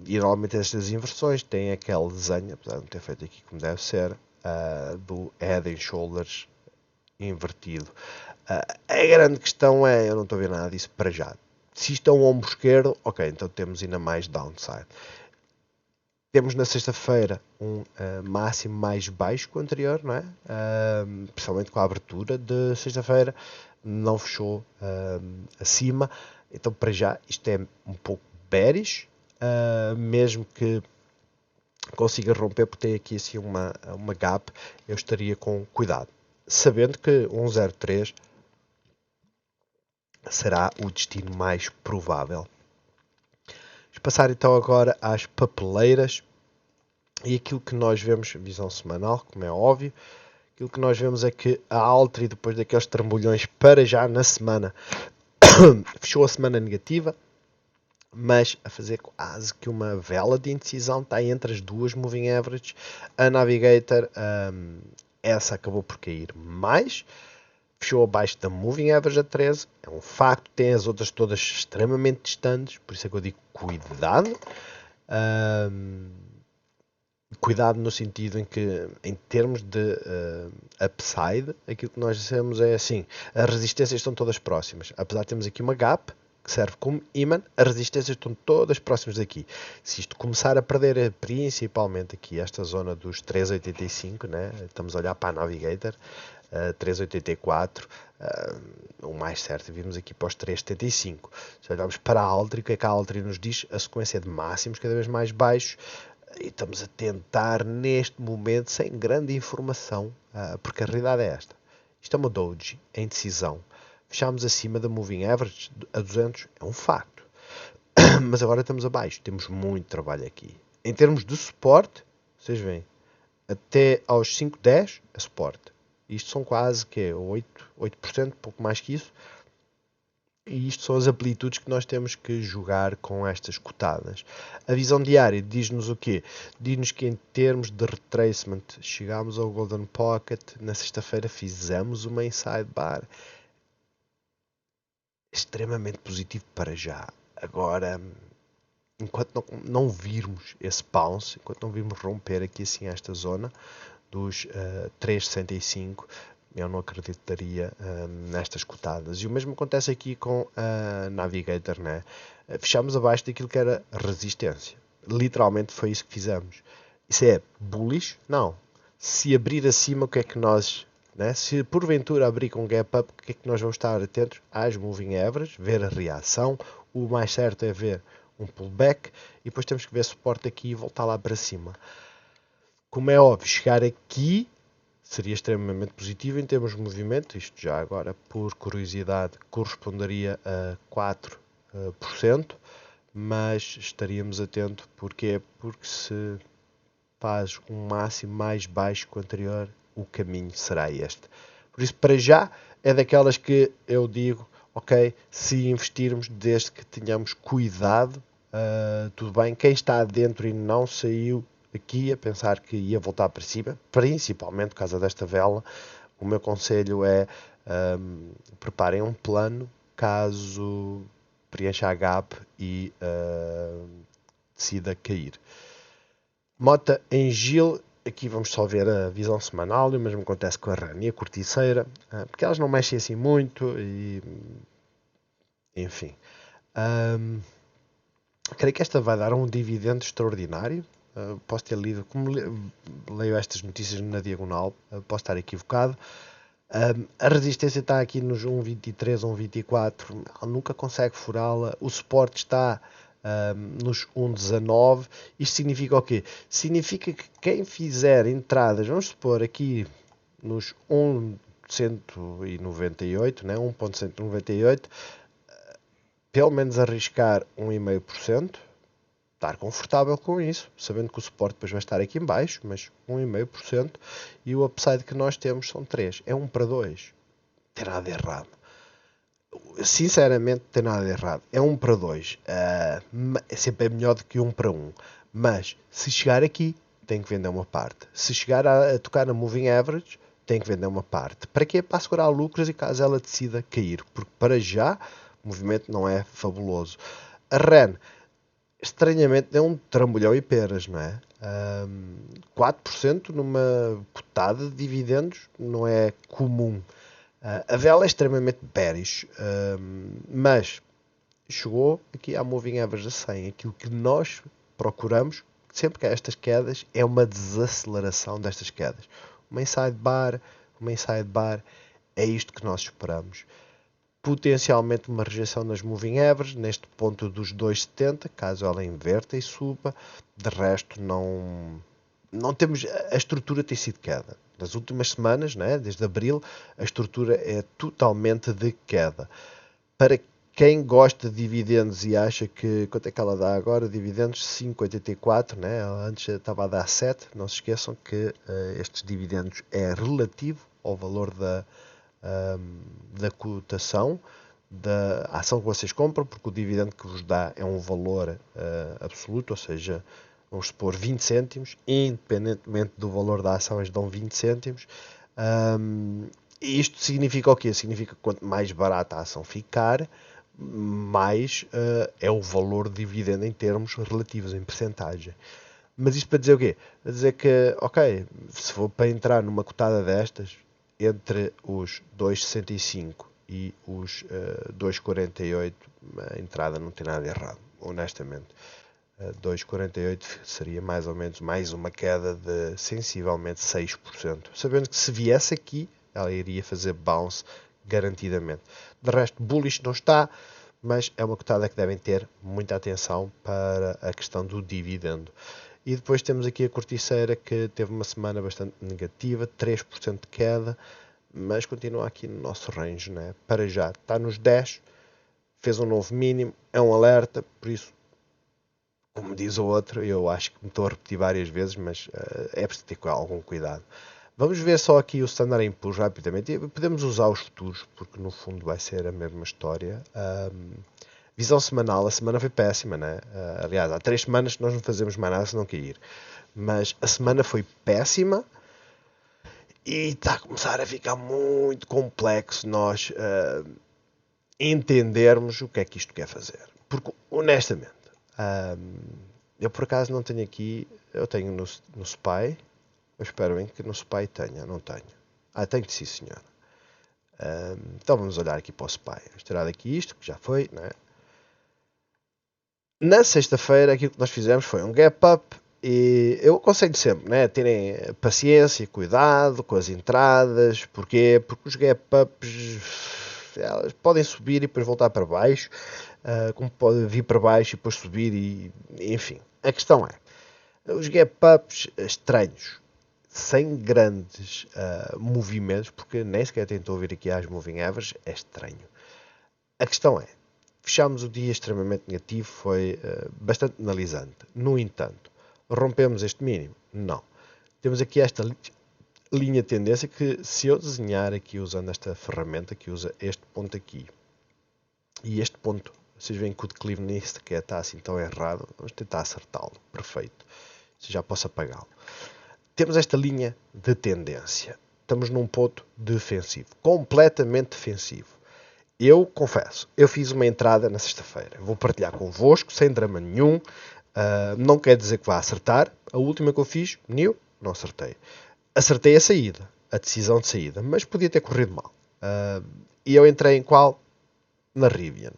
E normalmente estas inversões têm aquele desenho, apesar de não ter feito aqui como deve ser, do head and shoulders invertido. A grande questão é, eu não estou a ver nada disso para já. Se isto é um ombro esquerdo, ok, então temos ainda mais downside. Temos na sexta-feira um máximo mais baixo que o anterior, não é? Principalmente com a abertura de sexta-feira, não fechou acima. Então, para já, isto é um pouco bearish, mesmo que consiga romper, porque tem aqui assim uma gap, eu estaria com cuidado, sabendo que 1,03 será o destino mais provável. Vamos passar então agora às papeleiras, e aquilo que nós vemos, visão semanal, como é óbvio, aquilo que nós vemos é que a Altri, depois daqueles trambolhões para já na semana, fechou a semana negativa, mas a fazer quase que uma vela de indecisão, está entre as duas moving averages. A Navigator, essa acabou por cair mais, fechou abaixo da moving average a 13, é um facto, tem as outras todas extremamente distantes, por isso é que eu digo cuidado. Cuidado no sentido em que, em termos de upside, aquilo que nós dissemos é assim, as resistências estão todas próximas, apesar de termos aqui uma gap, que serve como imã, as resistências estão todas próximas daqui. Se isto começar a perder, principalmente aqui esta zona dos 3,85, né? Estamos a olhar para a Navigator, 3,84, o mais certo, vimos aqui para os 3,75. Se olharmos para a Altri, o que é que a Altri nos diz? A sequência de máximos cada vez mais baixos, e estamos a tentar neste momento, sem grande informação, porque a realidade é esta. Isto é uma doji em decisão. Fechámos acima da Moving Average a 200, é um facto. Mas agora estamos abaixo, temos muito trabalho aqui. Em termos de suporte, vocês veem, até aos 5,10 é suporte. Isto são quase que 8%, pouco mais que isso. E isto são as amplitudes que nós temos que jogar com estas cotadas. A visão diária diz-nos o quê? Diz-nos que em termos de retracement chegámos ao Golden Pocket, na sexta-feira fizemos uma inside bar. Extremamente positivo para já. Agora, enquanto não virmos esse bounce, enquanto não virmos romper aqui assim esta zona dos 3,65, eu não acreditaria nestas cotadas. E o mesmo acontece aqui com a Navigator, né? Fechamos abaixo daquilo que era resistência. Literalmente foi isso que fizemos. Isso é bullish? Não. Se abrir acima, o que é que nós... Né? Se porventura abrir com gap up, o que é que nós vamos estar atentos? Às moving averages, ver a reação. O mais certo é ver um pullback e depois temos que ver suporte aqui e voltar lá para cima. Como é óbvio, chegar aqui seria extremamente positivo em termos de movimento. Isto já agora, por curiosidade, corresponderia a 4%, mas estaríamos atentos. Porquê? Porque se faz um máximo mais baixo que o anterior, o caminho será este. Por isso, para já, é daquelas que eu digo, ok, se investirmos, desde que tenhamos cuidado, tudo bem. Quem está dentro e não saiu aqui a pensar que ia voltar para cima, principalmente por causa desta vela, o meu conselho é preparem um plano caso preencha a gap e decida cair. Mota em Gil, aqui vamos só ver a visão semanal, e o mesmo acontece com a RAN e a corticeira, porque elas não mexem assim muito e enfim. Creio que esta vai dar um dividendo extraordinário. Posso ter lido, como leio estas notícias na diagonal, posso estar equivocado. A resistência está aqui nos 1,23, 1,24, nunca consegue furá-la. O suporte está nos 1,19. Isto significa o quê? Significa que quem fizer entradas, vamos supor aqui nos 1,198, né? 1,198, pelo menos arriscar 1,5%, estar confortável com isso, sabendo que o suporte depois vai estar aqui em baixo, mas 1,5%, e o upside que nós temos são 3, é 1 para 2, não tem nada de errado. Sinceramente, não tem nada de errado, é 1 para 2, é sempre melhor do que 1 para 1, mas se chegar aqui, tem que vender uma parte. Se chegar a tocar na moving average, tem que vender uma parte. Para quê? Para assegurar lucros e caso ela decida cair, porque para já o movimento não é fabuloso. A REN, estranhamente, é um trambolhão e peras, não é? 4% numa cotada de dividendos não é comum. A vela é extremamente bearish, mas chegou aqui à moving average a 100. Aquilo que nós procuramos, sempre que há estas quedas, é uma desaceleração destas quedas. Uma inside bar, é isto que nós esperamos. Potencialmente uma rejeição nas moving averages, neste ponto dos 2,70, caso ela inverta e suba. De resto, não temos... A estrutura tem sido queda. Nas últimas semanas, né, desde abril, a estrutura é totalmente de queda. Para quem gosta de dividendos e acha que... Quanto é que ela dá agora? Dividendos 5,84, né? Ela antes estava a dar 7. Não se esqueçam que estes dividendos é relativo ao valor da cotação da ação que vocês compram, porque o dividendo que vos dá é um valor absoluto, ou seja, vamos supor 20 cêntimos, independentemente do valor da ação, eles dão 20 cêntimos. E isto significa o quê? Significa que quanto mais barata a ação ficar, mais é o valor de dividendo em termos relativos, em percentagem. Mas isto para dizer o quê? Para dizer que, ok, se for para entrar numa cotada destas, entre os 2,65 e os 2,48, a entrada não tem nada de errado, honestamente. 2,48 seria mais ou menos mais uma queda de sensivelmente 6%. Sabendo que se viesse aqui, ela iria fazer bounce garantidamente. De resto, bullish não está, mas é uma cotada que devem ter muita atenção para a questão do dividendo. E depois temos aqui a Corticeira, que teve uma semana bastante negativa, 3% de queda, mas continua aqui no nosso range, né? Para já está nos 10, fez um novo mínimo, é um alerta, por isso, como diz o outro, eu acho que me estou a repetir várias vezes, mas é preciso ter algum cuidado. Vamos ver só aqui o Standard & Poor's rapidamente. E podemos usar os futuros, porque no fundo vai ser a mesma história. Visão semanal, a semana foi péssima, né? Aliás, há 3 semanas que nós não fazemos mais nada se não cair. Mas a semana foi péssima e está a começar a ficar muito complexo nós entendermos o que é que isto quer fazer. Porque, honestamente, eu por acaso não tenho aqui, eu tenho no SPY, eu espero bem que no SPY tenha, não tenho. Tenho sim, senhor. Então vamos olhar aqui para o SPY. Vamos tirar daqui isto, que já foi, né? Na sexta-feira, aquilo que nós fizemos foi um gap up. E eu aconselho sempre, né, terem paciência, cuidado com as entradas. Porquê? Porque os gap ups elas podem subir e depois voltar para baixo, como pode vir para baixo e depois subir e enfim. A questão é, os gap ups estranhos, sem grandes movimentos, porque nem sequer tentou vir aqui às moving averages, é estranho. A questão é, fechámos o dia extremamente negativo, foi bastante analisante. No entanto, rompemos este mínimo? Não. Temos aqui esta linha de tendência que, se eu desenhar aqui usando esta ferramenta que usa este ponto aqui e este ponto, vocês veem que o declive nisto que está assim tão errado, vamos tentar acertá-lo. Perfeito. Já posso apagá-lo. Temos esta linha de tendência. Estamos num ponto defensivo, completamente defensivo. Eu confesso, eu fiz uma entrada na sexta-feira. Vou partilhar convosco, sem drama nenhum. Não quer dizer que vá acertar. A última que eu fiz, não acertei. Acertei a saída, a decisão de saída, mas podia ter corrido mal. E eu entrei em qual? Na Rivian.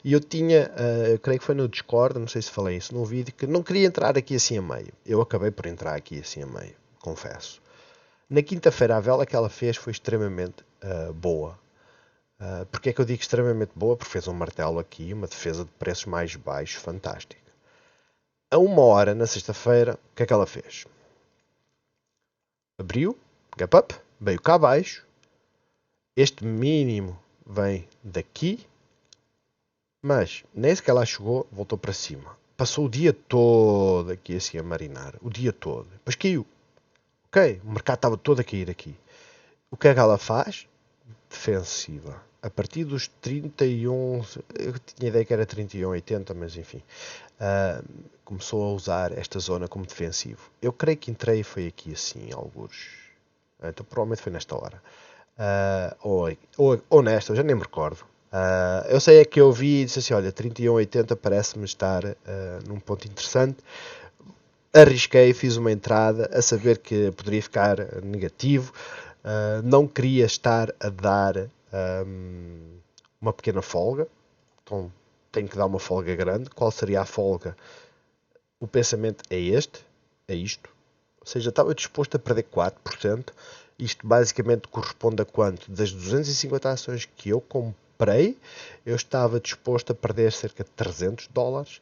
E eu tinha, eu creio que foi no Discord, não sei se falei isso no vídeo, que não queria entrar aqui assim a meio. Eu acabei por entrar aqui assim a meio, confesso. Na quinta-feira a vela que ela fez foi extremamente boa. Porque é que eu digo extremamente boa? Porque fez um martelo aqui, uma defesa de preços mais baixos, fantástica. A 1 hora, na sexta-feira, o que é que ela fez? Abriu, gap up, veio cá abaixo. Este mínimo vem daqui, mas nem sequer lá chegou, voltou para cima. Passou o dia todo aqui assim a marinar, o dia todo. Depois caiu. Ok, o mercado estava todo a cair aqui. O que é que ela faz? Defensiva. A partir dos 31, eu tinha ideia que era 31,80, mas enfim, começou a usar esta zona como defensivo. Eu creio que entrei foi aqui assim, alguns. Então provavelmente foi nesta hora. Ou nesta, eu já nem me recordo. Eu sei é que eu vi e disse assim, olha, 31,80 parece-me estar num ponto interessante. Arrisquei, fiz uma entrada a saber que poderia ficar negativo. Não queria estar a dar uma pequena folga, então tenho que dar uma folga grande. Qual seria a folga? O pensamento é isto, ou seja, estava disposto a perder 4%. Isto basicamente corresponde a quanto? Das 250 ações que eu comprei, eu estava disposto a perder cerca de $300.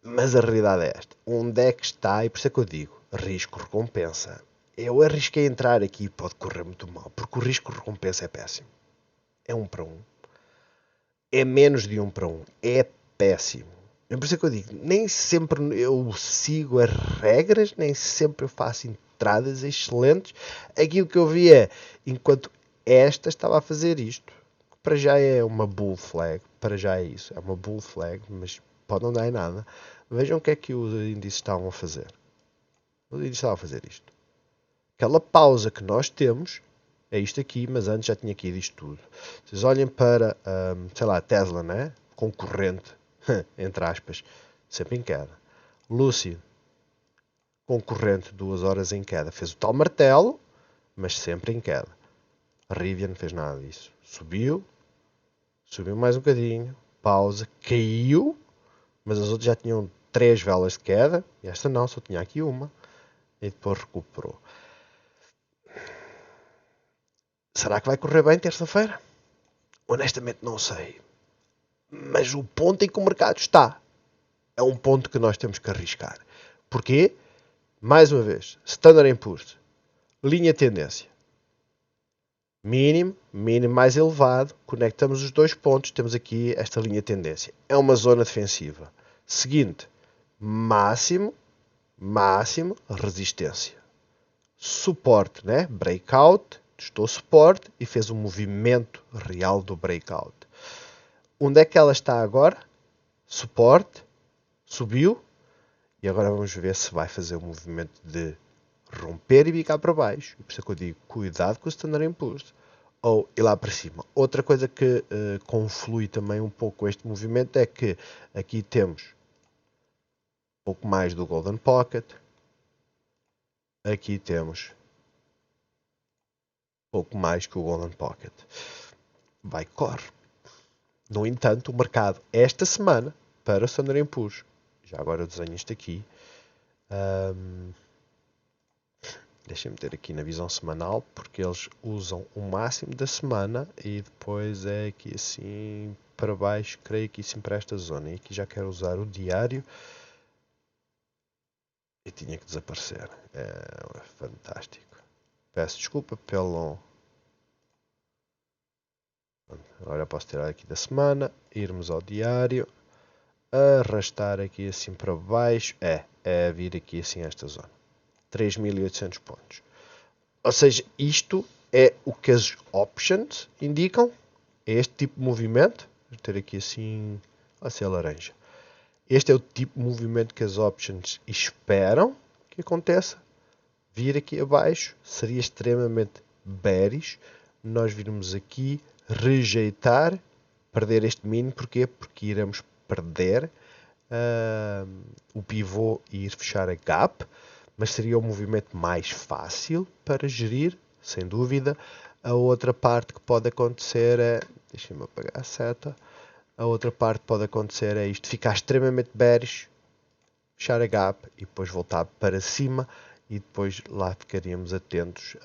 Mas a realidade é esta. Onde é que está? E por isso é que eu digo, risco-recompensa. Eu arrisquei entrar aqui e pode correr muito mal, porque o risco-recompensa é péssimo. É 1 para 1. É menos de 1 para 1. É péssimo. É por isso que eu digo, nem sempre eu sigo as regras, nem sempre eu faço entradas excelentes. Aquilo que eu vi é, enquanto esta estava a fazer isto, para já é uma bull flag, para já é isso, é uma bull flag, mas pode não dar em nada. Vejam o que é que os índices estavam a fazer. Os índices estavam a fazer isto. Aquela pausa que nós temos é isto aqui, mas antes já tinha caído isto tudo. Vocês olhem para, sei lá, Tesla, né? Concorrente, entre aspas, sempre em queda. Lucid, concorrente, 2 horas em queda. Fez o tal martelo, mas sempre em queda. A Rivian não fez nada disso. Subiu mais um bocadinho, pausa, caiu, mas as outras já tinham 3 velas de queda, e esta não, só tinha aqui uma, e depois recuperou. Será que vai correr bem terça-feira? Honestamente não sei. Mas o ponto em que o mercado está é um ponto que nós temos que arriscar. Porquê? Mais uma vez, Standard & Poor's, linha tendência. Mínimo mais elevado, conectamos os dois pontos, temos aqui esta linha tendência. É uma zona defensiva. Seguinte, máximo, resistência. Suporte, né? Breakout, testou suporte e fez um movimento real do breakout. Onde é que ela está agora? Suporte, subiu, e agora vamos ver se vai fazer o movimento de romper e bicar para baixo. Por isso é que eu digo, cuidado com o Standard & Poor's. Ou ir lá para cima. Outra coisa que conflui também um pouco este movimento é que aqui temos um pouco mais do Golden Pocket. Aqui temos um pouco mais que o Golden Pocket. Vai que corre. No entanto, o mercado esta semana, para o Standard & Poor's, já agora eu desenho isto aqui, deixem-me ter aqui na visão semanal, porque eles usam o máximo da semana e depois é aqui assim para baixo, creio que assim para esta zona. E aqui já quero usar o diário e tinha que desaparecer. É fantástico. Peço desculpa pelo... Agora posso tirar aqui da semana, irmos ao diário, arrastar aqui assim para baixo, é vir aqui assim a esta zona. 3.800 pontos. Ou seja, isto é o que as options indicam, é este tipo de movimento. Vou ter aqui assim, vai ser laranja. Este é o tipo de movimento que as options esperam que aconteça. Vir aqui abaixo seria extremamente bearish. Nós virmos aqui, rejeitar, perder este mínimo. Porquê? Porque iremos perder o pivô e ir fechar a gap, mas seria o movimento mais fácil para gerir, sem dúvida. A outra parte que pode acontecer é, deixem-me apagar a seta, a outra parte que pode acontecer é isto, ficar extremamente bearish, fechar a gap e depois voltar para cima, e depois lá ficaríamos atentos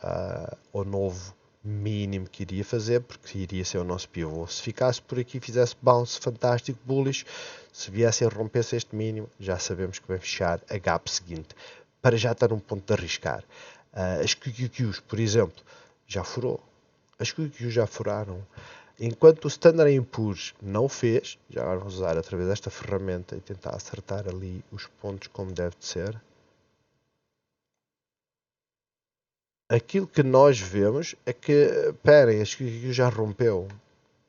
ao novo mínimo que iria fazer, porque iria ser o nosso pivô. Se ficasse por aqui, fizesse bounce fantástico, bullish, se viesse a romper-se este mínimo, já sabemos que vai fechar a gap seguinte, para já estar num ponto de arriscar. As QQQs, por exemplo, já furou. As QQQs já furaram. Enquanto o Standard & Poor's não fez, já agora vamos usar através desta ferramenta e tentar acertar ali os pontos como deve de ser. Aquilo que nós vemos é que, esperem, acho que já rompeu,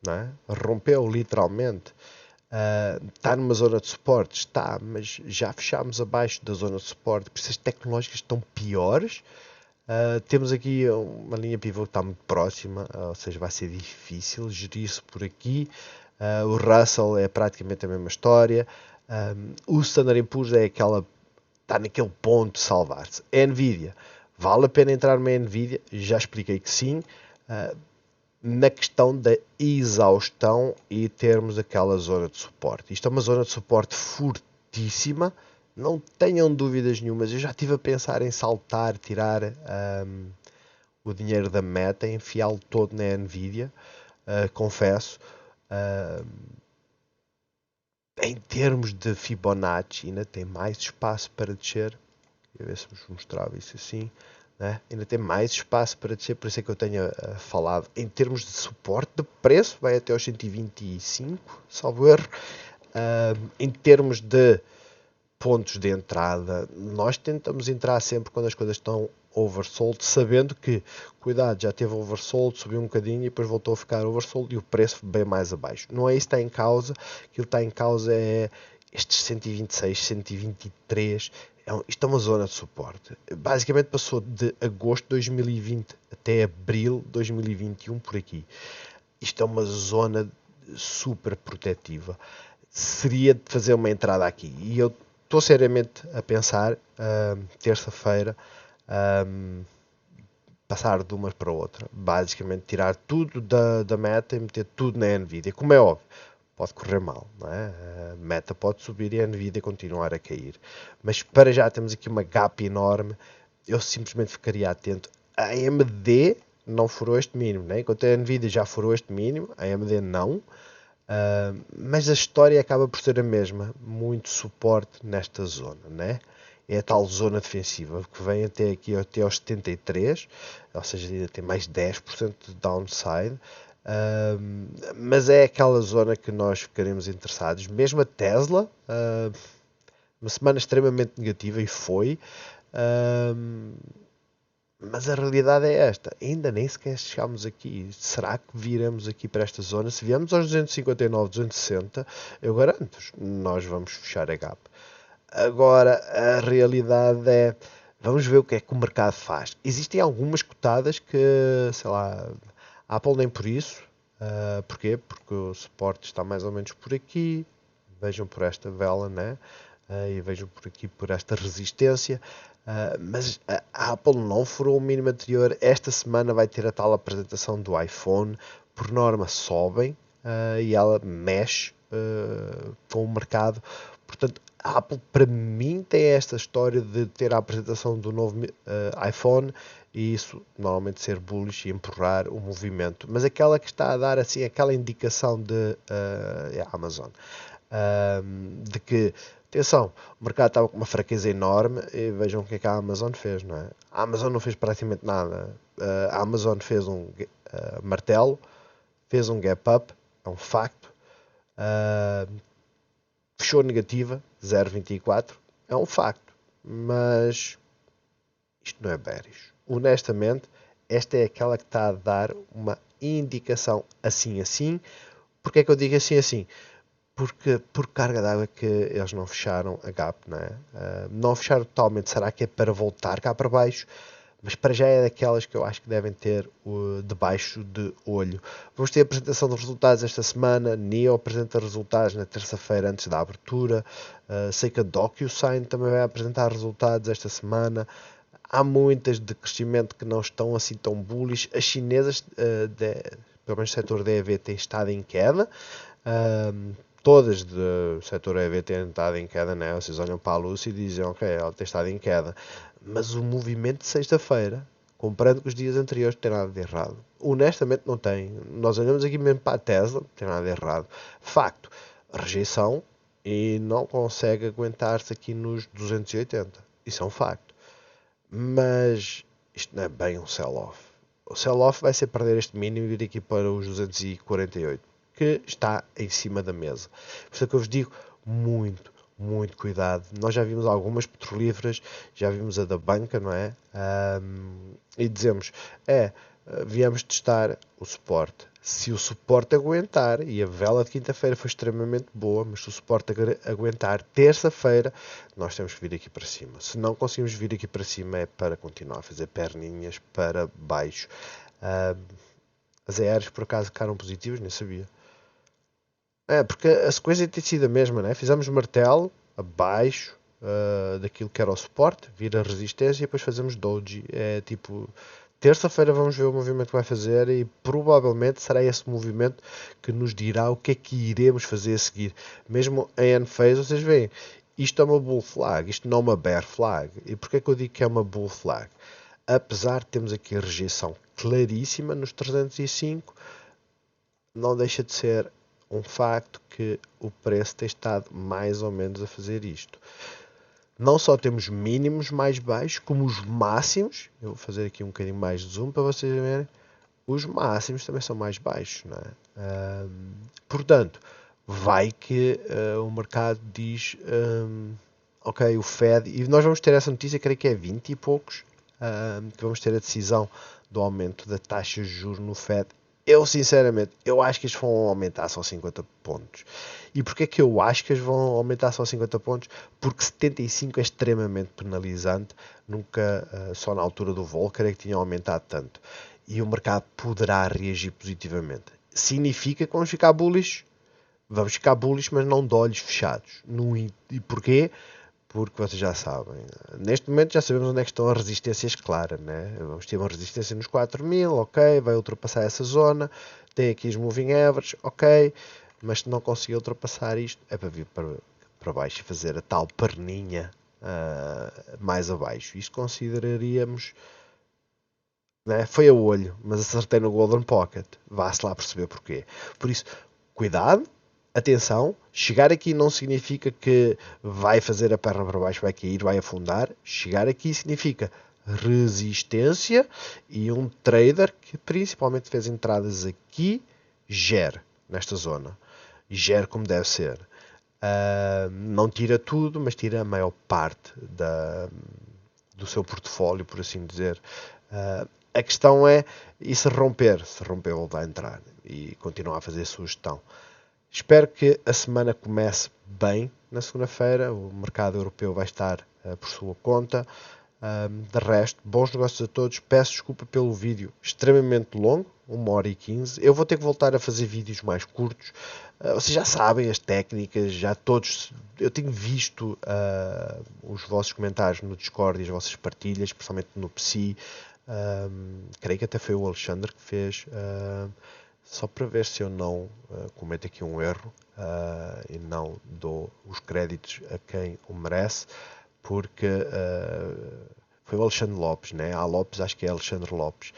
não é? Rompeu literalmente. Está numa zona de suporte? Está, mas já fechámos abaixo da zona de suporte, por isso as tecnológicas estão piores. Temos aqui uma linha pivô que está muito próxima, ou seja, vai ser difícil gerir-se por aqui. O Russell é praticamente a mesma história. O Standard & Poor's é aquela, está naquele ponto de salvar-se. A Nvidia, vale a pena entrar na Nvidia? Já expliquei que sim. Na questão da exaustão e termos aquela zona de suporte. Isto é uma zona de suporte fortíssima, não tenham dúvidas nenhumas. Eu já estive a pensar em saltar, tirar o dinheiro da Meta, enfiá-lo todo na Nvidia, confesso. Em termos de Fibonacci, ainda tem mais espaço para descer. Vou ver se vos mostrava isso assim. Né? Ainda tem mais espaço para descer, por isso é que eu tenho falado. Em termos de suporte de preço, vai até aos 125, salvo erro. Em termos de pontos de entrada, nós tentamos entrar sempre quando as coisas estão oversold, sabendo que, cuidado, já teve oversold, subiu um bocadinho e depois voltou a ficar oversold e o preço bem mais abaixo. Não é isso que está em causa, aquilo que está em causa é estes 126, 123, isto é uma zona de suporte. Basicamente passou de agosto de 2020 até abril de 2021 por aqui. Isto é uma zona super protetiva. Seria de fazer uma entrada aqui. E eu estou seriamente a pensar, terça-feira, passar de uma para outra. Basicamente tirar tudo da meta e meter tudo na Nvidia. Como é óbvio, pode correr mal, não é? A meta pode subir e a Nvidia continuar a cair. Mas para já temos aqui uma gap enorme. Eu simplesmente ficaria atento. A AMD não furou este mínimo, né? Enquanto a Nvidia já furou este mínimo, a AMD não. Mas a história acaba por ser a mesma. Muito suporte nesta zona, né? É a tal zona defensiva que vem até aqui até aos 73, ou seja, ainda tem mais 10% de downside. Mas é aquela zona que nós ficaremos interessados. Mesmo a Tesla, uma semana extremamente negativa e foi. Mas a realidade é esta, ainda nem sequer chegámos aqui. Será que viremos aqui para esta zona? Se viemos aos 259, 260, eu garanto-vos, nós vamos fechar a gap. Agora, a realidade é, vamos ver o que é que o mercado faz. Existem algumas cotadas que, sei lá, a Apple nem por isso. Porquê? Porque o suporte está mais ou menos por aqui. Vejam por esta vela, né? E vejam por aqui por esta resistência. Mas a Apple não furou o mínimo anterior. Esta semana vai ter a tal apresentação do iPhone. Por norma, sobem e ela mexe com o mercado. Portanto, a Apple, para mim, tem esta história de ter a apresentação do novo iPhone e isso normalmente ser bullish e empurrar o movimento. Mas aquela que está a dar assim aquela indicação de é a Amazon de que atenção, o mercado estava com uma fraqueza enorme e vejam o que é que a Amazon fez, não é? A Amazon não fez praticamente nada. A Amazon fez um martelo, fez um gap up, é um facto. Fechou negativa, 0,24, é um facto. Mas isto não é bearish. Honestamente, esta é aquela que está a dar uma indicação assim assim. Porquê é que eu digo assim assim? Porque por carga d'água que eles não fecharam a gap, não é? Não fecharam totalmente, será que é para voltar cá para baixo? Mas para já é daquelas que eu acho que devem ter debaixo de olho. Vamos ter a apresentação dos resultados esta semana. NIO apresenta resultados na terça-feira antes da abertura. Sei que a DocuSign também vai apresentar resultados esta semana. Há muitas de crescimento que não estão assim tão bullish. As chinesas, pelo menos o setor da EV, tem estado em queda. Todas do setor EV têm estado em queda, né? Vocês olham para a Lucy e dizem, ok, ela tem estado em queda. Mas o movimento de sexta-feira, comparando com os dias anteriores, não tem nada de errado. Honestamente, não tem. Nós olhamos aqui mesmo para a Tesla, não tem nada de errado. Facto, rejeição e não consegue aguentar-se aqui nos 280. Isso é um facto. Mas isto não é bem um sell-off. O sell-off vai ser perder este mínimo e vir aqui para os 248, que está em cima da mesa. Por isso é que eu vos digo, muito cuidado. Nós já vimos algumas petrolíferas, já vimos a da banca, não é? E dizemos, viemos testar o suporte. Se o suporte aguentar, e a vela de quinta-feira foi extremamente boa, mas se o suporte aguentar terça-feira, nós temos que vir aqui para cima. Se não conseguimos vir aqui para cima, é para continuar a fazer perninhas para baixo. As aéreas, por acaso, ficaram positivas, nem sabia. Porque a sequência tem sido a mesma, né? Fizemos martelo abaixo daquilo que era o suporte, vira resistência e depois fazemos doji. É tipo, terça-feira vamos ver o movimento que vai fazer e provavelmente será esse movimento que nos dirá o que é que iremos fazer a seguir. Mesmo em N-Phase, vocês veem, isto é uma bull flag, isto não é uma bear flag. E porquê é que eu digo que é uma bull flag? Apesar de termos aqui a rejeição claríssima nos 305, não deixa de ser um facto que o preço tem estado mais ou menos a fazer isto. Não só temos mínimos mais baixos, como os máximos. Eu vou fazer aqui um bocadinho mais de zoom para vocês verem. Os máximos também são mais baixos, não é? Portanto, vai que o mercado diz, ok, o Fed, e nós vamos ter essa notícia, creio que é 20 e poucos, que vamos ter a decisão do aumento da taxa de juros no Fed. Eu, sinceramente, eu acho que eles vão aumentar só 50 pontos. E porquê é que eu acho que eles vão aumentar só 50 pontos? Porque 75 é extremamente penalizante. Nunca, só na altura do Volcker, é que tinham aumentado tanto. E o mercado poderá reagir positivamente. Significa que vamos ficar bullish? Vamos ficar bullish, mas não de olhos fechados. E porquê? porque vocês já sabem, neste momento já sabemos onde é que estão as resistências claras, né? Vamos ter uma resistência nos 4000, ok, vai ultrapassar essa zona, tem aqui os moving averages, ok, mas se não conseguir ultrapassar isto, é para vir para baixo e fazer a tal perninha mais abaixo. Isto consideraríamos, né? Foi a olho, mas acertei no Golden Pocket. Vá-se lá perceber porquê. Por isso, cuidado, atenção. Chegar aqui não significa que vai fazer a perna para baixo, vai cair, vai afundar. Chegar aqui significa resistência e um trader que principalmente fez entradas aqui, gere nesta zona. E gere como deve ser. Não tira tudo, mas tira a maior parte do seu portfólio, por assim dizer. A questão é, e se romper? Se romper, voltar a entrar e continuar a fazer sugestão. Espero que a semana comece bem na segunda-feira. O mercado europeu vai estar por sua conta. De resto, bons negócios a todos. Peço desculpa pelo vídeo extremamente longo, 1h15. Eu vou ter que voltar a fazer vídeos mais curtos. Vocês já sabem as técnicas, já todos. Eu tenho visto os vossos comentários no Discord e as vossas partilhas, principalmente no Psi. Creio que até foi o Alexandre que fez. Só para ver se eu não cometo aqui um erro e não dou os créditos a quem o merece, porque foi o Alexandre Lopes, né? Há Lopes, acho que é Alexandre Lopes,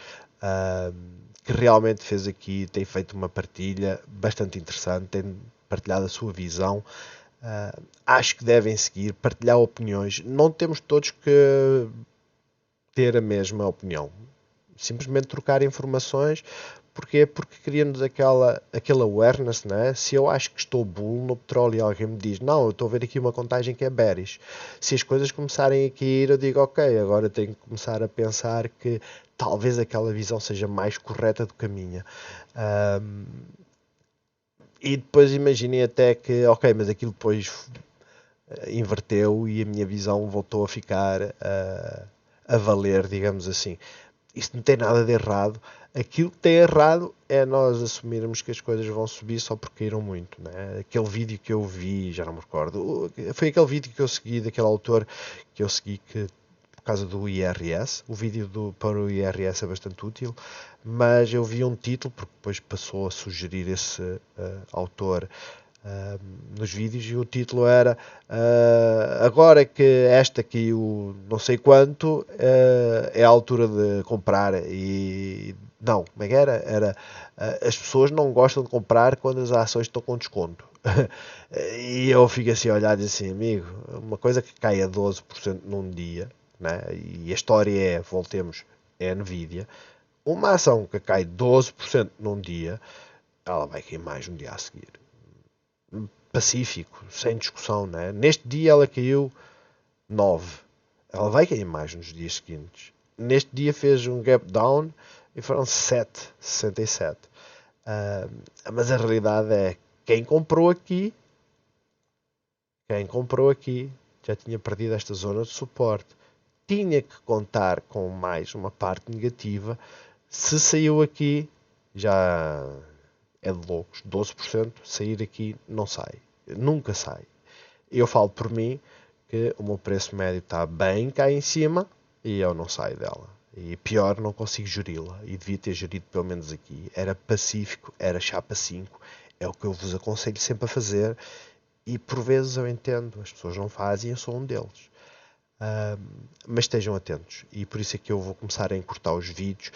que realmente fez aqui, tem feito uma partilha bastante interessante, tem partilhado a sua visão. Acho que devem seguir, partilhar opiniões. Não temos todos que ter a mesma opinião. Simplesmente trocar informações. Porquê? Porque criamos aquele awareness, né? Se eu acho que estou bull no petróleo e alguém me diz, não, eu estou a ver aqui uma contagem que é bearish. Se as coisas começarem a cair, eu digo, ok, agora tenho que começar a pensar que talvez aquela visão seja mais correta do que a minha. E depois imaginem até que, ok, mas aquilo depois inverteu e a minha visão voltou a ficar a valer, digamos assim. Isso não tem nada de errado. Aquilo que tem errado é nós assumirmos que as coisas vão subir só porque caíram muito. Né? Aquele vídeo que eu vi, já não me recordo, foi aquele vídeo que eu segui daquele autor que eu segui que por causa do IRS. O vídeo para o IRS é bastante útil, mas eu vi um título, porque depois passou a sugerir esse autor nos vídeos, e o título era agora que esta aqui o não sei quanto é a altura de comprar. E não, como é que era? Era as pessoas não gostam de comprar quando as ações estão com desconto. E eu fico assim a olhar e assim, amigo, uma coisa que cai a 12% num dia, né? E a história é, voltemos, é a Nvidia. Uma ação que cai 12% num dia, ela vai cair mais no dia a seguir. Pacífico, sem discussão, né? Neste dia ela caiu 9. Ela vai cair mais nos dias seguintes. Neste dia fez um gap down e foram 7,67. Mas a realidade é quem comprou aqui já tinha perdido esta zona de suporte. Tinha que contar com mais uma parte negativa. Se saiu aqui, já é de loucos. 12% sair aqui não sai. Nunca sai. Eu falo por mim que o meu preço médio está bem cá em cima e eu não saio dela. E pior, não consigo geri-la. E devia ter gerido pelo menos aqui. Era pacífico, era chapa 5. É o que eu vos aconselho sempre a fazer. E por vezes eu entendo, as pessoas não fazem, eu sou um deles. Mas estejam atentos. E por isso é que eu vou começar a encurtar os vídeos.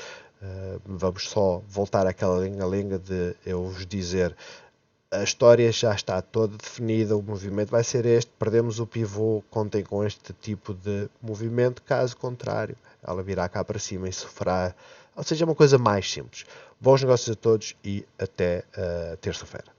Vamos só voltar àquela lenga-lenga de eu vos dizer a história já está toda definida, o movimento vai ser este, perdemos o pivô, contem com este tipo de movimento, caso contrário, ela virá cá para cima e sofrerá, ou seja, uma coisa mais simples. Bons negócios a todos e até terça-feira.